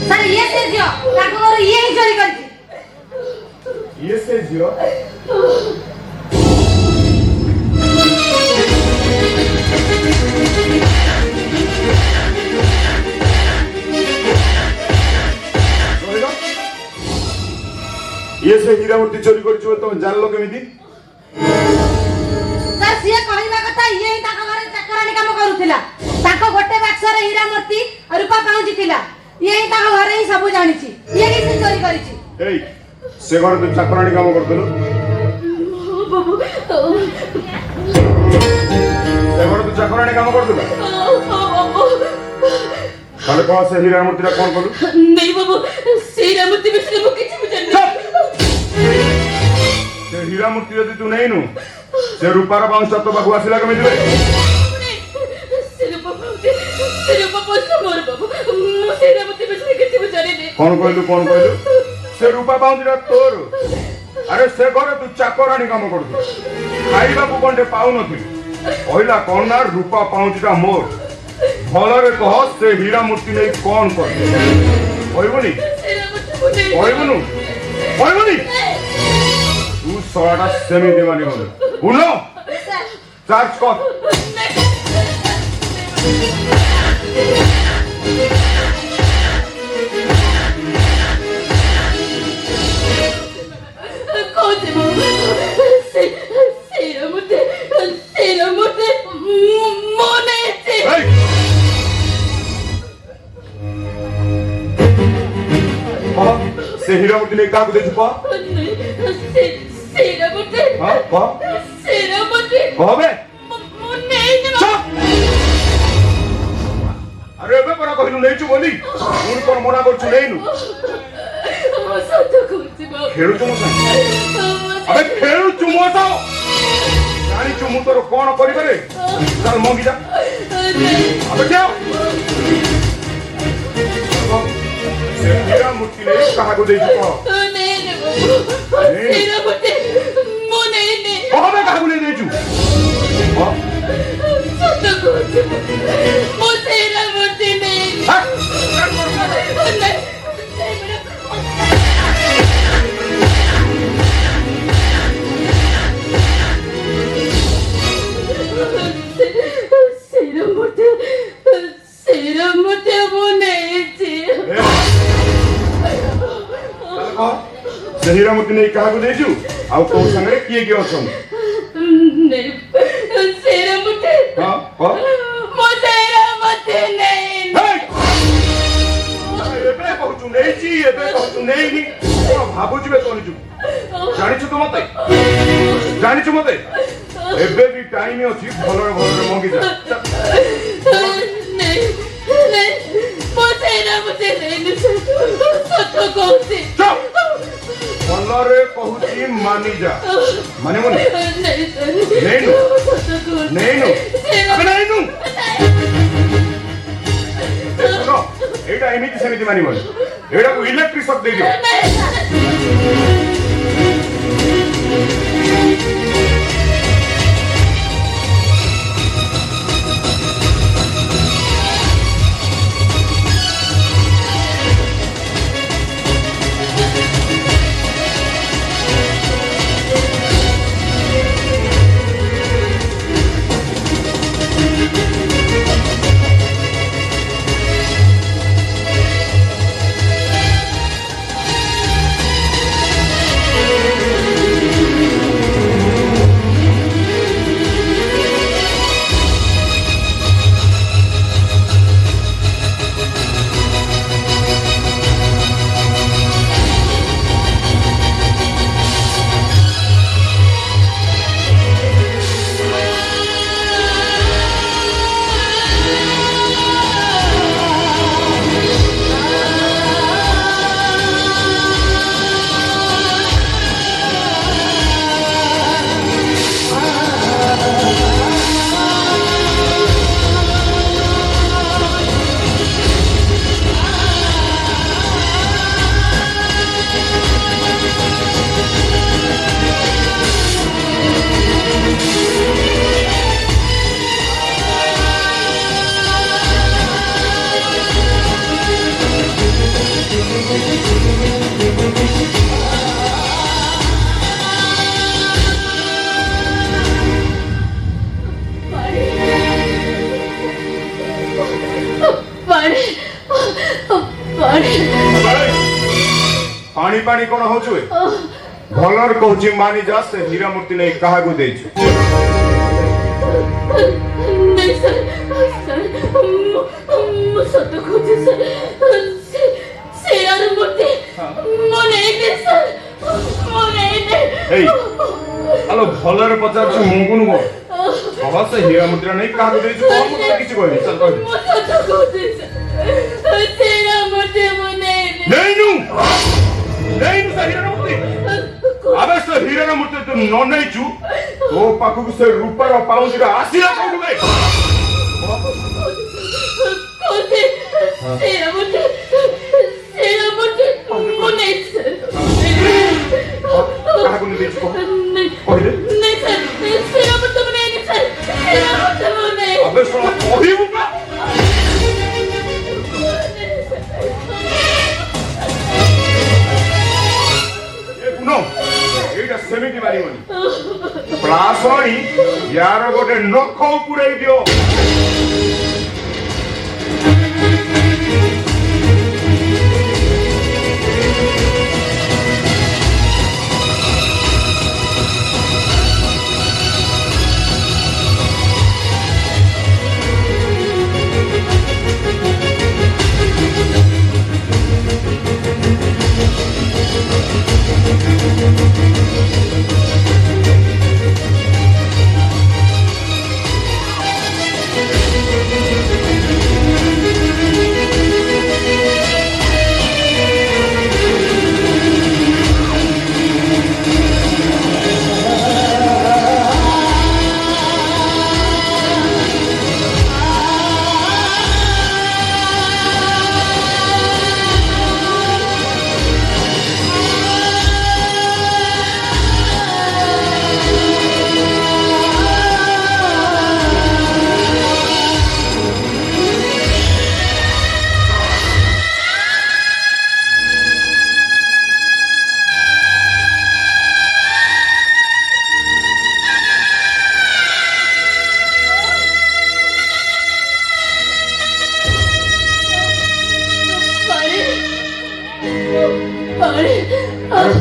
सर ये से जियो ताको मोर ये ही चोरी करछि ये से जियो ये से हीरा मूर्ति चोरी करछु तुम जानलो केमिति सर सिए कहइबा कथा ये ही ताको घरे चक्रानी काम करूथिला ताको गोटे बाक्सरे हीरा मूर्ति और रूपा पाउंजी थिला ये ही ताको घरे ही सब जानिछि ये ही से चोरी करिछि एई से घर तू चक्रानी काम करतलो बाबू से घर तू चक्रानी काम करतलो ताले कौन से हीरा मूर्ति रा कौन करू नहीं बाबू हीरा मूर्ति बिसरे मु किछि बुझन से हीरा मूर्ति यदि तू नहीं नु से रूपार बाउंस तो बाबू आसिला केमिति रे सिरूपा पोस्ट मोर बाबू मु हीरा मूर्ति बिसरे किछि बुझारे ने कौन कहलु से रूपा बाउंस रा तोर अरे से घरे तू चाकरानी काम करतु खाई बाबू कोंडे पाउ नथि पहिला कोन ना रूपा पाउंस रा मोर भलरे कह से हीरा मूर्ति नहीं कौन कर कहबुनी कहबुनु कहबुनी तू सराटा सेमिति मानी होले उनो चार्ज कर कौन से बाबू हीरा मूर्ति मोने से से हीरा मूर्ति नहीं काकू देखु पा हीरा मूर्ति हां पा हीरा मूर्ति कहबे मोने चुप अरे बे परा कहलु नहीं छु बोली उन कोन मना करछु नहीं नु सत कहछि बाबू खेलु छु मो अबे खेलु छु मो तो जानी छु मु तोर कोन करि करे चल मंगी जा अबे क्या से हीरा मूर्ति नहीं कहा को देखु पा नहीं बाबू हीरा मूर्ति मोने ने कहबे कहा को नहीं देछु हां सत कहछि मो हीरा मूर्ति नहीं हीरा मूर्ति नहीं कहा को देछु आउ तो संगे किए के अछन नहीं हीरा मूर्ति हां हां मो हीरा मूर्ति नहीं एबे कहछु नहीं छी एबे कहछु नहीं नी भाबु जिबे तो निजु जानि छु तो मते एबे भी टाइम अछि भलरे भलरे मंगी जा नहीं मो हीरा मूर्ति नहीं सत कहछि भलरे कहूची मानी जा माने मोने नहीं नु अबे नहीं नु देखो एटा एमिति सेमिति मानी मोने एटा को इलेक्ट्रिक शॉक दे दियो ପାଣି କଣ ହଉଛୁ ଭଲରେ କହୁଛି ମାନି ଯା ସେ ହୀରା ମୂର୍ତ୍ତି ନେଇ କାହାକୁ ଦେଇଛୁ नहीं सर सर सत खोजे सर से यार मुझे मने ने सर मने ने ଏଇ ଆଲୋ ଭଲରେ ପଚାରୁଛୁ ମୁଙ୍ଗୁନୁ କଣ ବାବା ସେ ହୀରା ମୂର୍ତ୍ତି ନେଇ କାହାକୁ ଦେଇଛୁ କଣ ମୁଁ ତତେ କିଛି କହିନି ଚାଲ କହିଦେ सत खोजे सर तेरा मुझे मने ନେଇନୁ ସେ ହୀରା ମୂର୍ତ୍ତି ଆବେ ସେ ହୀରା ମୂର୍ତ୍ତି ତୁ ନ ନେଇଛୁ ତୋ ପାଖକୁ ସେ ରୂପାର ପାଉଁଜିଟା ଆସିଲା କୋଉଠୁ ବେ खोजे तेरा मुझे मने सर କାହାକୁ ନେଇ ଦେଇଛୁ କହ नहीं କହିଦେ नहीं सर तेरा मुझे मने नहीं सर तेरा मुझे मने ଆବେ ଶୁଣ କହିବୁ ନା No, ଏଇଟା ସେମିତି ମାରିବନି ପ୍ରାସଣି ୟାର ଗୋଟେ ନଖ ପୁରେଇ ଦିଅ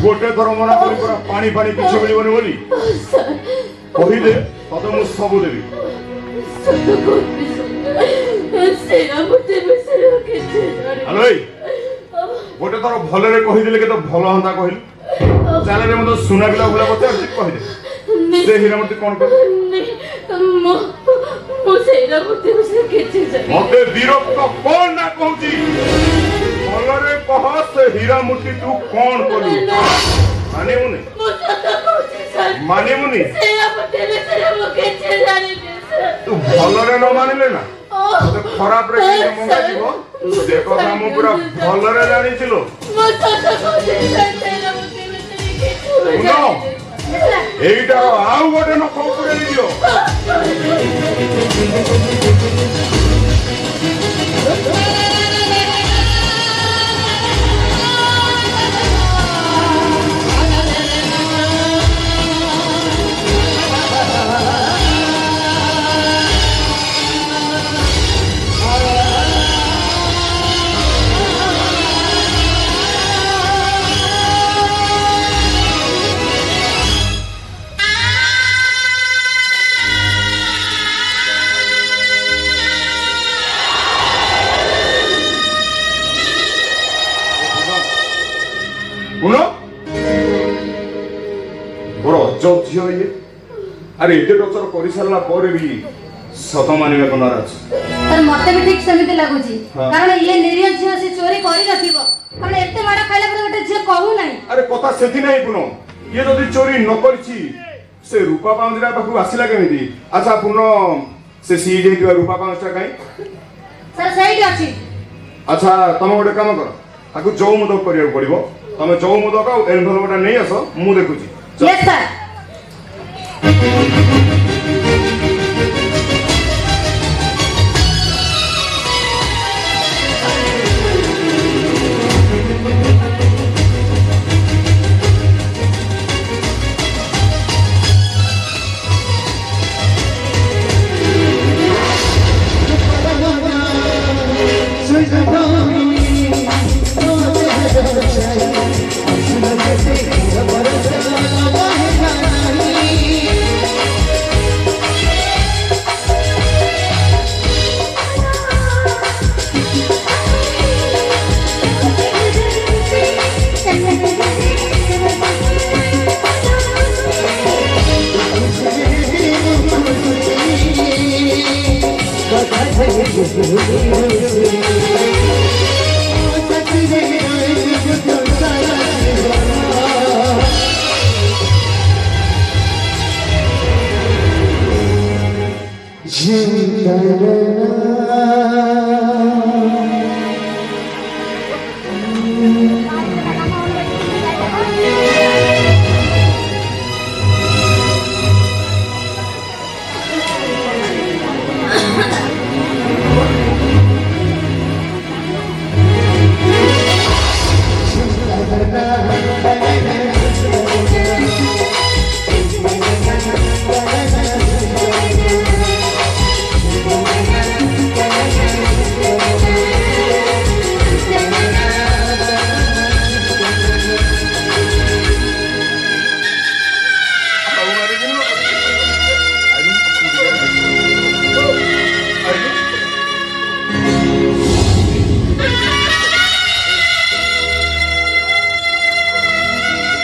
ଗୋଟେ ଥର ମନା କରି ପୁରା ପାଣି ପାଣି କିଛି ମିଳିବନି ବୋଲି କହିଦେ ତତେ ମୁଁ ସବୁ ଦେବି ଆଲୋ ଏଇ ଗୋଟେ ଥର ଭଲରେ କହିଦେଲେ କେତେ ଭଲ ହନ୍ତା କହିଲୁ ଚାଲେ ମତେ ସୁନା ପିଲା ଭଳିଆ ପଚାରୁଛି କହିଦେ ସେ ହୀରା ମୂର୍ତ୍ତି କଣ କରିବ ମତେ ବିରକ୍ତ କଣ ନା କହୁଛି ଭଲରେ କହ ସେ ହୀରା ମୂର୍ତ୍ତି ତୁ କଣ କଲୁ ମାନିବୁନି ମାନିବୁନି ତୁ ଭଲରେ ନ ମାନିଲେ ନା ତତେ ଖରାପରେ ମଙ୍ଗା ଯିବ ସେ କଥା ମୁଁ ପୁରା ଭଲରେ ଜାଣିଥିଲୁ ଏଇଟାର ଆଉ ଗୋଟେ ନଖ ଉପରେ ଦିଅ শুনো বড় অজ্জব ঝিও ইয়ে আরে এতে টর্চর করে সারলা পরে বি সত মানিବାକୁ নারাজ মতে ବି ଠିକ ସେମିତି ଲାଗୁଛି ହଁ। କାରଣ ଇଏ ନିରୀହ ଝିଅ ସେ ଚୋରି କରି ନଥିବ କାରଣ ଏତେ ମାଡ଼ ଖାଇଲା ପରେ ଗୋଟେ ଝିଅ କହୁ ନାହିଁ আরে কথা সেথি নাই পুন ইয়ে যদি চোরি ন করিছি সে রূপা পাউঁজিরা পাখু আসিলা কেমিতি আচ্ছা পুন সে সিই যাইতিবা রূপা পাউঁজটা কাই ସାର୍ ସେଇଠି ଅଛି আচ্ছা তুমি গোটে কাম কর তাকে যৌ মুদক করিବାକୁ পড়িব তুমি যৌ মুদক আর এনভেলপটা নেই আস মু দেখুছি ୟେସ୍ ସାର୍ Soy de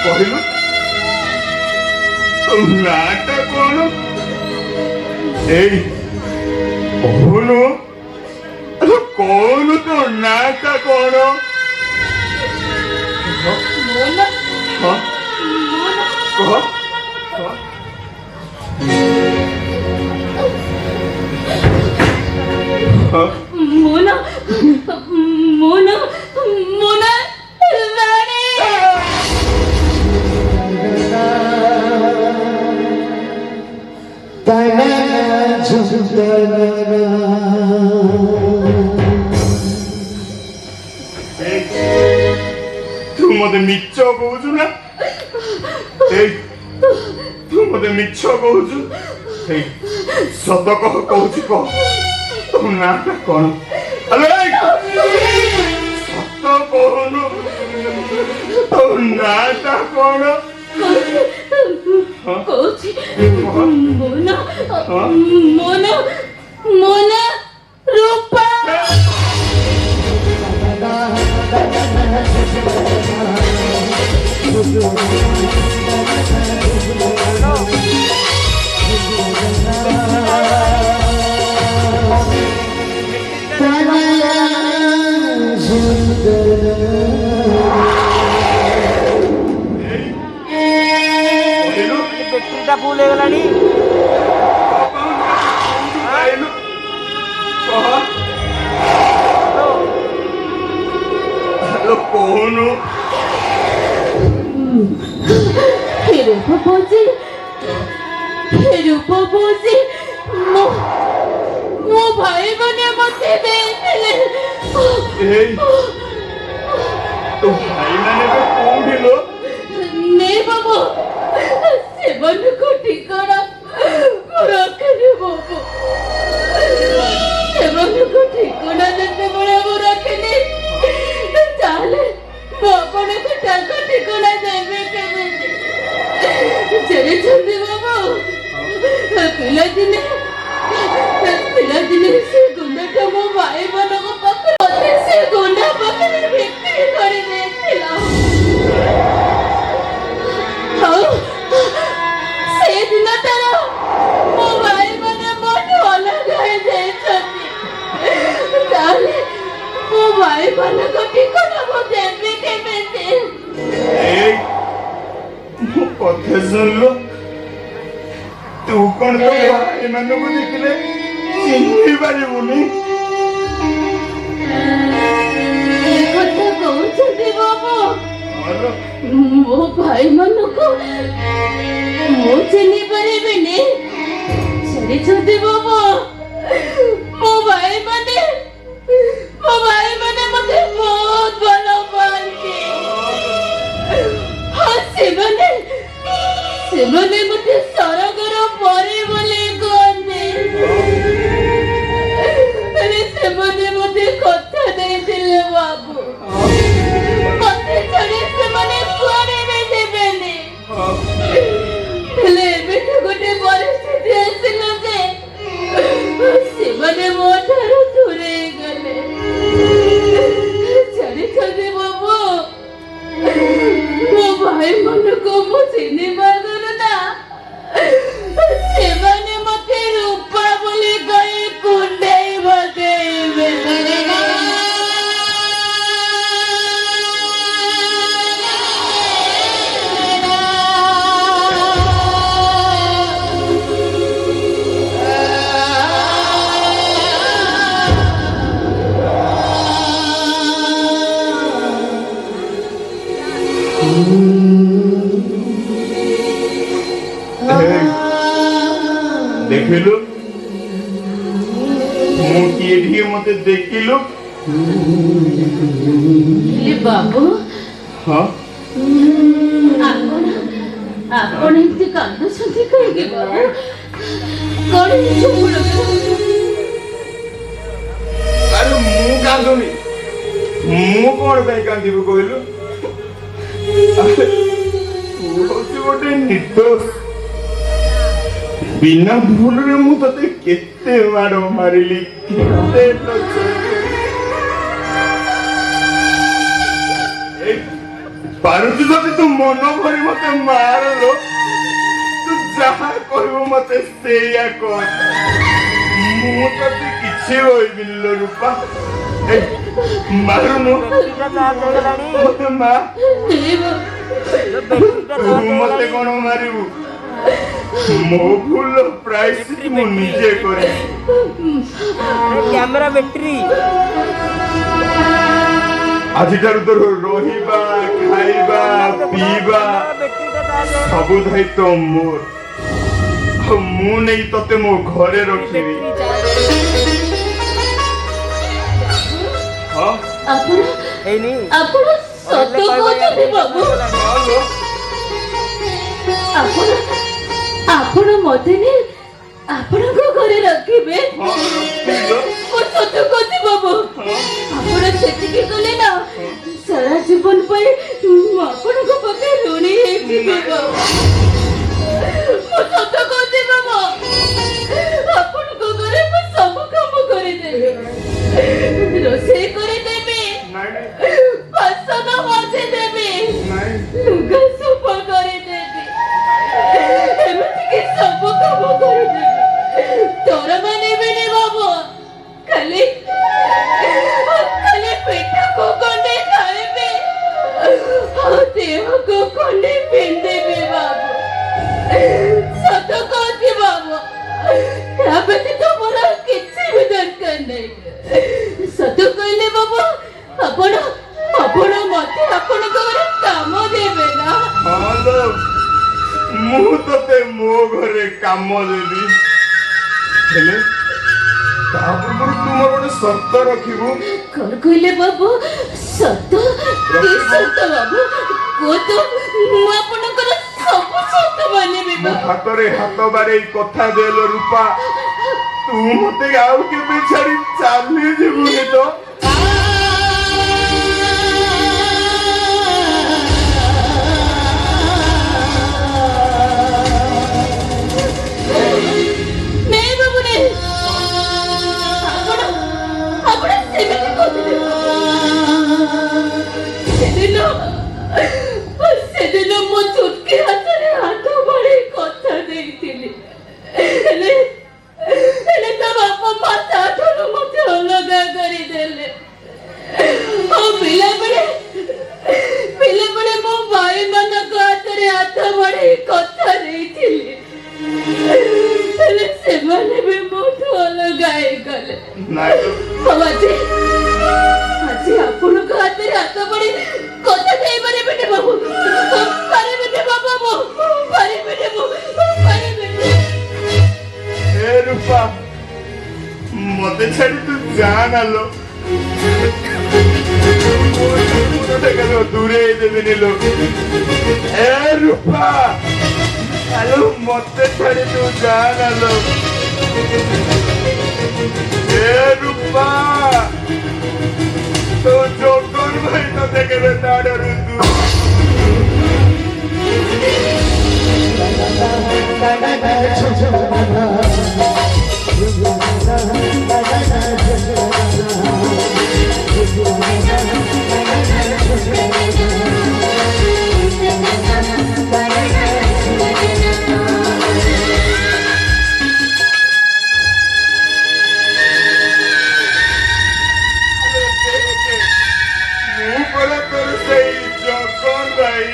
କହିଲୁ ତୋ ନାଁଟା କଣ? ଏଇ କହୁନୁ କହୁନୁ ତୋ ନାଁଟା କଣ? ହଁ କହ ମୋନା ମୋନା ମୋନା ରାଣୀ ତୁ ମତେ ମିଛ କହୁଛୁ ନା? ଏଇ ତୁ ମତେ ମିଛ କହୁଛୁ? ଏଇ ସତ କହୁଛି କହ ତୋ ନାଁଟା କଣ? ଆରେ ସତ କହୁନୁ ତୋ ନାଁଟା କଣ? କହୁଛି ମୋନା ମୋନା ମୋନା ରୂପା ବେଟ୍ରିଟା ଫୁଲ ହେଇଗଲାଣି। କହୁନୁ ରୂପପୋଷି ରୂପପୋଷି ମୋ ଭାଇ ମାନେ ମତେ ଦେଇଥିଲେ। ଏଇ ତୋ ଭାଇମାନେ ଏବେ କୋଉଠି ଲୋ? ନେ ବାବୁ ସେମାନଙ୍କୁ ଠିକଣା ରଖିନି ବାବୁ। ସେମାନଙ୍କୁ ଠିକଣା ଯେତେବେଳେ ମୁଁ ରଖିନି ତାହେଲେ ମୁଁ ଆପଣଙ୍କୁ ତାଙ୍କ ଠିକଣା ଦେବି କେମିତି? ଜାଣିଛନ୍ତି ବାବୁ ପିଲାଦିନେ ସେ ଗୁଣ୍ଡଟା ମୋ ଭାଇମାନଙ୍କ ପାଖରେ ସେ ଗୁଣ୍ଡା ପାଖରେ ବିକ୍ରି କରିଦେଇଥିଲା। ଆଉ ସେଦିନଠାର ମୋ ଭାଇମାନେ ମୋଠୁ ଅଲଗା ହେଇଯାଇଛନ୍ତି। ତାହେଲେ ମୋ ଭାଇମାନଙ୍କ ଠିକଣା ମୁଁ ଦେବି କେମିତି? ଏଇ ମୋ କଥା ଶୁଣିଲୁ? ତୁ କଣ ତୋ ଭାଇମାନଙ୍କୁ ଦେଖିଲେ ଚିହ୍ନି ପାରିବୁନି? ଏ କଥା କହୁଛନ୍ତି ବାବୁ? ମୋ ଭାଇମାନଙ୍କୁ ମୁଁ ଚିହ୍ନି ପାରିବିନି? ଜାଣିଛନ୍ତି ବାବୁ ମୋ ଭାଇମାନେ ମତେ ବହୁତ ଭଲ ପାଆନ୍ତି। ହଁ ସେମାନେ ମତେ ସରଗର ପରି ବୋଲି କୁହନ୍ତି। ହେଲେ ସେମାନେ ମତେ କଥା ଦେଇଥିଲେ ବାବୁ ମତେ ଛାଡି ସେମାନେ କୁଆଡେ ବି ଯିବେନି। ହେଲେ ଏବେଠୁ ଗୋଟେ ପରିସ୍ଥିତି ଆସିଲା ଯେ ସେମାନେ ମୋ ଠାରୁ ଦୂରେଇ ଗଲେ। ଜାଣିଛନ୍ତି ବାବୁ ମୋ ଭାଇମାନଙ୍କୁ ମୁଁ ଚିହ୍ନି ପାରୁନି ନା। ଦେଖିଲୁ ମୁଁ କିଏ ଟିକେ ମତେ ଦେଖିଲୁ ହେଲେ ବାବୁ ହଁ ଆପଣ ଏମିତି କାନ୍ଦୁଛନ୍ତି କାହିଁକି ବାବୁ? କଣ ହେଇଛି ଆପଣଙ୍କର? ଆରେ ମୁଁ କାନ୍ଦୁନି ମୁଁ କଣ ପାଇଁ କାନ୍ଦିବି କହିଲୁ ଆରେ ତୁ ହଉଛି ଗୋଟେ ନିର୍ଦ୍ଦୋଷ ବିନା ଭୁଲରେ ମୁଁ ତତେ କେତେ ମାଡ଼ ମାରିଲି କେତେ ପାରୁଛୁ ଯଦି ତୁ ମନ ଭରି ମତେ ମାରଲୋ ତୁ ଯାହା କହିବୁ ମତେ ସେଇଆ କର ମୁଁ ତତେ କିଛି କହିବିନି ଲୋ ରୂପା ମାରୁନୁ ମତେ ମା ତୁ ମତେ କଣ ମାରିବୁ ମୋ ଭୁଲ ପ୍ରାଇସ୍ ମୁଁ ନିଜେ କରେ କ୍ୟାମେରା ବ୍ୟାଟେରୀ ଆଜିଠାରୁ ତୋର ରହିବା ଖାଇବା ପିଇବା ସବୁ ଦାୟିତ୍ୱ ମୋର ଆଉ ମୁଁ ନେଇ ତତେ ମୋ ଘରେ ରଖିବି ହଁ ଆପଣ ସତ କହୁଛନ୍ତି ବାବୁ? ଆପଣ ମତେ ନେଇ ଆପଣଙ୍କ ଘରେ ରଖିବେ? ମୁଁ ସତ କହୁଛି ବାବୁ। ଆପଣ ସେତିକି କଲେ ନା ସାରା ଜୀବନ ପାଇଁ ମୁଁ ଆପଣଙ୍କ ପାଖରେ ଋଣୀ ହେଇଯିବି ବାବୁ। ମୁଁ ସତ କହୁଛି ବାବୁ। ଆପଣଙ୍କ ଘରେ ମୁଁ ସବୁ କାମ କରିଦେବି, ରୋଷେଇ କରିଦେବି, ବାସନ ମାଜିଦେବି, ଲୁଗା ସଫା କରିଦେବି, ଏମିତିକି ସବୁ କାମ କରିଦେବି। ଦରମା ନେବିନି ବାବୁ, ଖାଲି ପେଟକୁ ଖଣ୍ଡେ ଖାଇବି ଆଉ ଦେହକୁ ଖଣ୍ଡେ ପିନ୍ଧିବି ବାବୁ। ସତ କହୁଛି ବାବୁ, ତା ବ୍ୟତୀତ ମୋର କିଛି ବି ଦରକାର ନାହିଁ। ସତ କହିଲେ ବାବୁ, ଆପଣ ମତେ ଆପଣଙ୍କ ଘରେ କାମ ଦେବେ ନା? ହଁ ଲୋ ମୁଁ ତତେ ମୋ ଘରେ କାମ ଦେବି ହେଲେ ତା ପୂର୍ବରୁ ତୁ ମୋର ଗୋଟେ ସର୍ତ୍ତ ରଖିବୁ କଣ କହିଲେ ବାବୁ? ସତ? କି ସତ ବାବୁ? କୁହନ୍ତୁ, ମୁଁ ଆପଣଙ୍କର ସବୁ ସତ ମାନିବି ମୋ ବାବୁ। ହାତରେ ହାତ ବାଡ଼େଇ କଥା ଦେଲ ରୂପା ତୁ ମତେ ଆଉ କେବେ ଛାଡି ଚାଲି ଯିବୁନି ତ? ନାଇଁ ବାବୁ ନାଇଁ, ଆପଣ ସେମିତି କହୁଥିଲେ। ସେଦିନ ମୁଁ ଚୁଟକି ହାତରେ ହାତ ବଢ଼େଇ କଥା ଦେଇଥିଲି, ହେଲେ ତା ବାପା ମା ତାଠାରୁ ମତେ ଅଲଗା କରିଦେଲେ। ଆଉ ପିଲାବେଳେ ମୋ ଭାଇମାନଙ୍କ ହାତରେ ହାତ ବଢ଼େଇ କଥା ଦେଇଥିଲି, ହେଲେ ସେମାନେ ବି ମୋଠୁ ଅଲଗା ହେଇଗଲେ। ଆଉ ଆଜି ଆପଣଙ୍କ ହାତରେ ହାତ ବଢ଼େଇ କଥା ଦେଇପାରିବିନି ବାବୁ, ପାରିବିନି ବାବୁ, ମୁଁ ପାରିବିନି। ଏ ରୂପା ମତେ ଛାଡି ତୁ ଯା ନା ଲୋ ଦୂରେଇ ଦେବିନି ଲୋ। ଏ ରୂପା ଆଲୋ ମତେ ଛାଡି ତୁ ଯା ନା ଲୋ। ଏ ରୂପା ତୋ ଜଗନ ଭାଇ ତତେ କେବେ ତା ଡରୁ ମୁଁ ପରା ତୋର ସେଇ ଜଗନ ଭାଇ।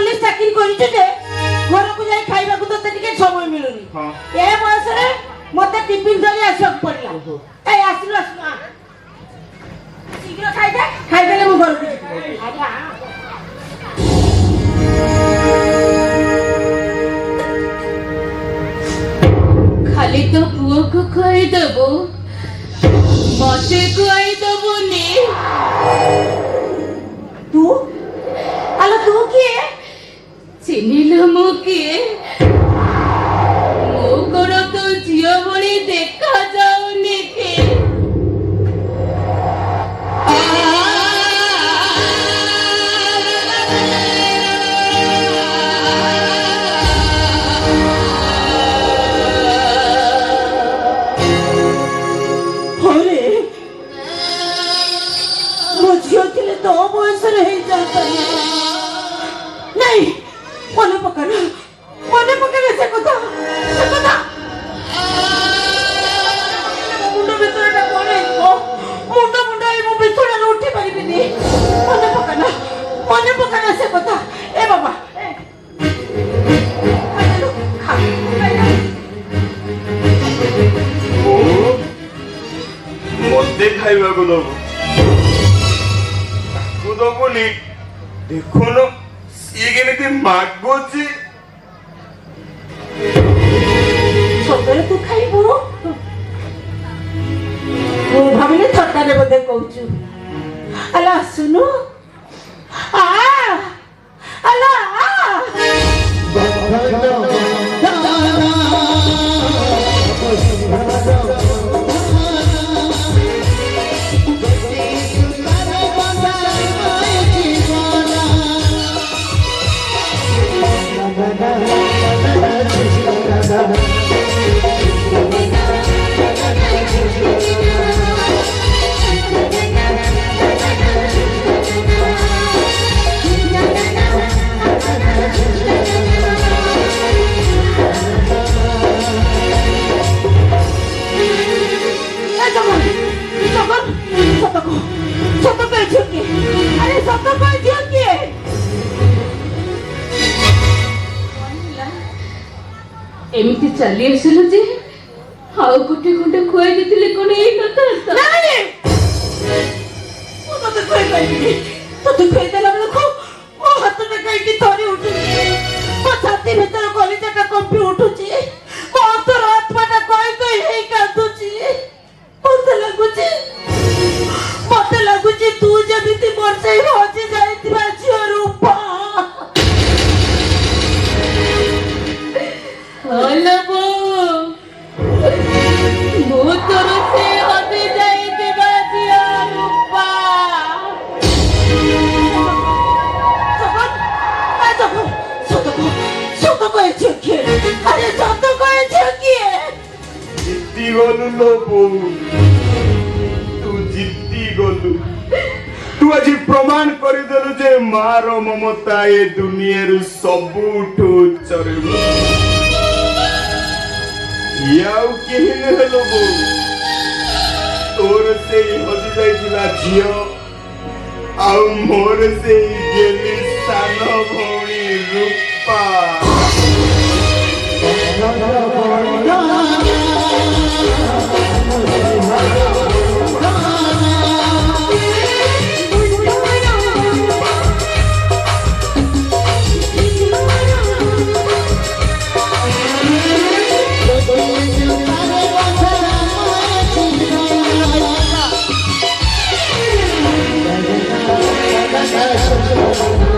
পুলিশ চাকরি করিছু যে ঘরকু যাই খাইবাকু তো টিকে সময় মিলুনি হ্যাঁ। এ বয়সরে মতে টিফিন ধরি আসক পড়লা এই আসিলু আসিলু আ। শীঘ্র খাইদে খাইদেলে মু ঘরকু যাই আরে আ। ଖାଲି ତ ପୁଅକୁ ଖୁଆଇଦବୁ ମତେ ଖୁଆଇଦବୁନି ତୁ ଆଲୋ ତୁ କିଏ ଚିହ୍ନିଲୁ ମୁଁ କିଏ ମୋ କଣ ତୋ ଝିଅ ଭଳି ଦେଖାଯାଉନି କି হরে ମୋ ଝିଅ ଥିଲେ ତୋ ବୟସରେ ହେଇଯାଆନ୍ତାନି ନାଇଁ ମନେ ପକାନା ସେ କଥା ମୁଣ୍ଡ ଭିତରଟା କଣ ହେଇଯିବ ମୁଣ୍ଡ ହେଇ ମୁଁ ବିଛଣାରୁ ଉଠି ପାରିବିନି ମନେ ପକାନା ସେ କଥା ଏ ବାବା ମତେ ଖାଇବାକୁ ଦବୁ ତାକୁ ଦବୁନି ଦେଖୁନ ସିଏ କେମିତି ମାଗୁଛି ସତରେ ତୁ ଖାଇବୁ ମୁଁ ଭାବିଲି ଥଟ୍ଟାରେ ବୋଧେ କହୁଛୁ ଆଲୋ ଆସୁନୁ ଆଲୋ ଏମିତି ଚାଲି ଆସିଲୁ ଯେ ଆଉ ଗୋଟେ ଖଣ୍ଡେ ଖୁଆଇ ଦେଇଥିଲେ କଣ ହେଇନଥାନ୍ତା ତତେ ଖୁଆଇଦେଲା ବେଳକୁ ମୋ ହାତଟା କାହିଁକି ଥରି ଉଠୁଛି ମୋ ଛାତି ଭିତରେ କଲିଜାଟା କମ୍ପି ଉଠୁଛି ମୋ ଅନ୍ତର ଆତ୍ମାଟା କହି ହେଇ କାନ୍ଦୁଛି ମତେ ଲାଗୁଛି ତୁ ଯେମିତି ବର୍ଷେଇ ହଜି ଯାଇଥିବା ଝିଅ ରୂପା ହଲୋ ବୋଉ ମୁଁ ତୋର ସେ ହଜି ଯାଇଥିବା ଝିଅ ରୂପା ସତ କହିଛି କିଏ ଆରେ ସତ କହିଛି କିଏ ଜିତି ଗଲୁ ଲୋ ବୋଉ ତୁ ଜିତି ଗଲୁ ତୁ ଆଜି ପ୍ରମାଣ କରିଦେଲୁ ଯେ ମାର ମମତା ଏ ଦୁନିଆରୁ ସବୁଠୁ ଉଚ୍ଚରେ ଇଏ ଆଉ କେହି ନୁହେଁ ଲୋ ବୋଉ ତୋର ସେଇ ହଜି ଯାଇଥିଲା ଝିଅ ଆଉ ମୋର ସେଇ ଗେଲି ସାନ ଭଉଣୀ ରୂପା Thank you.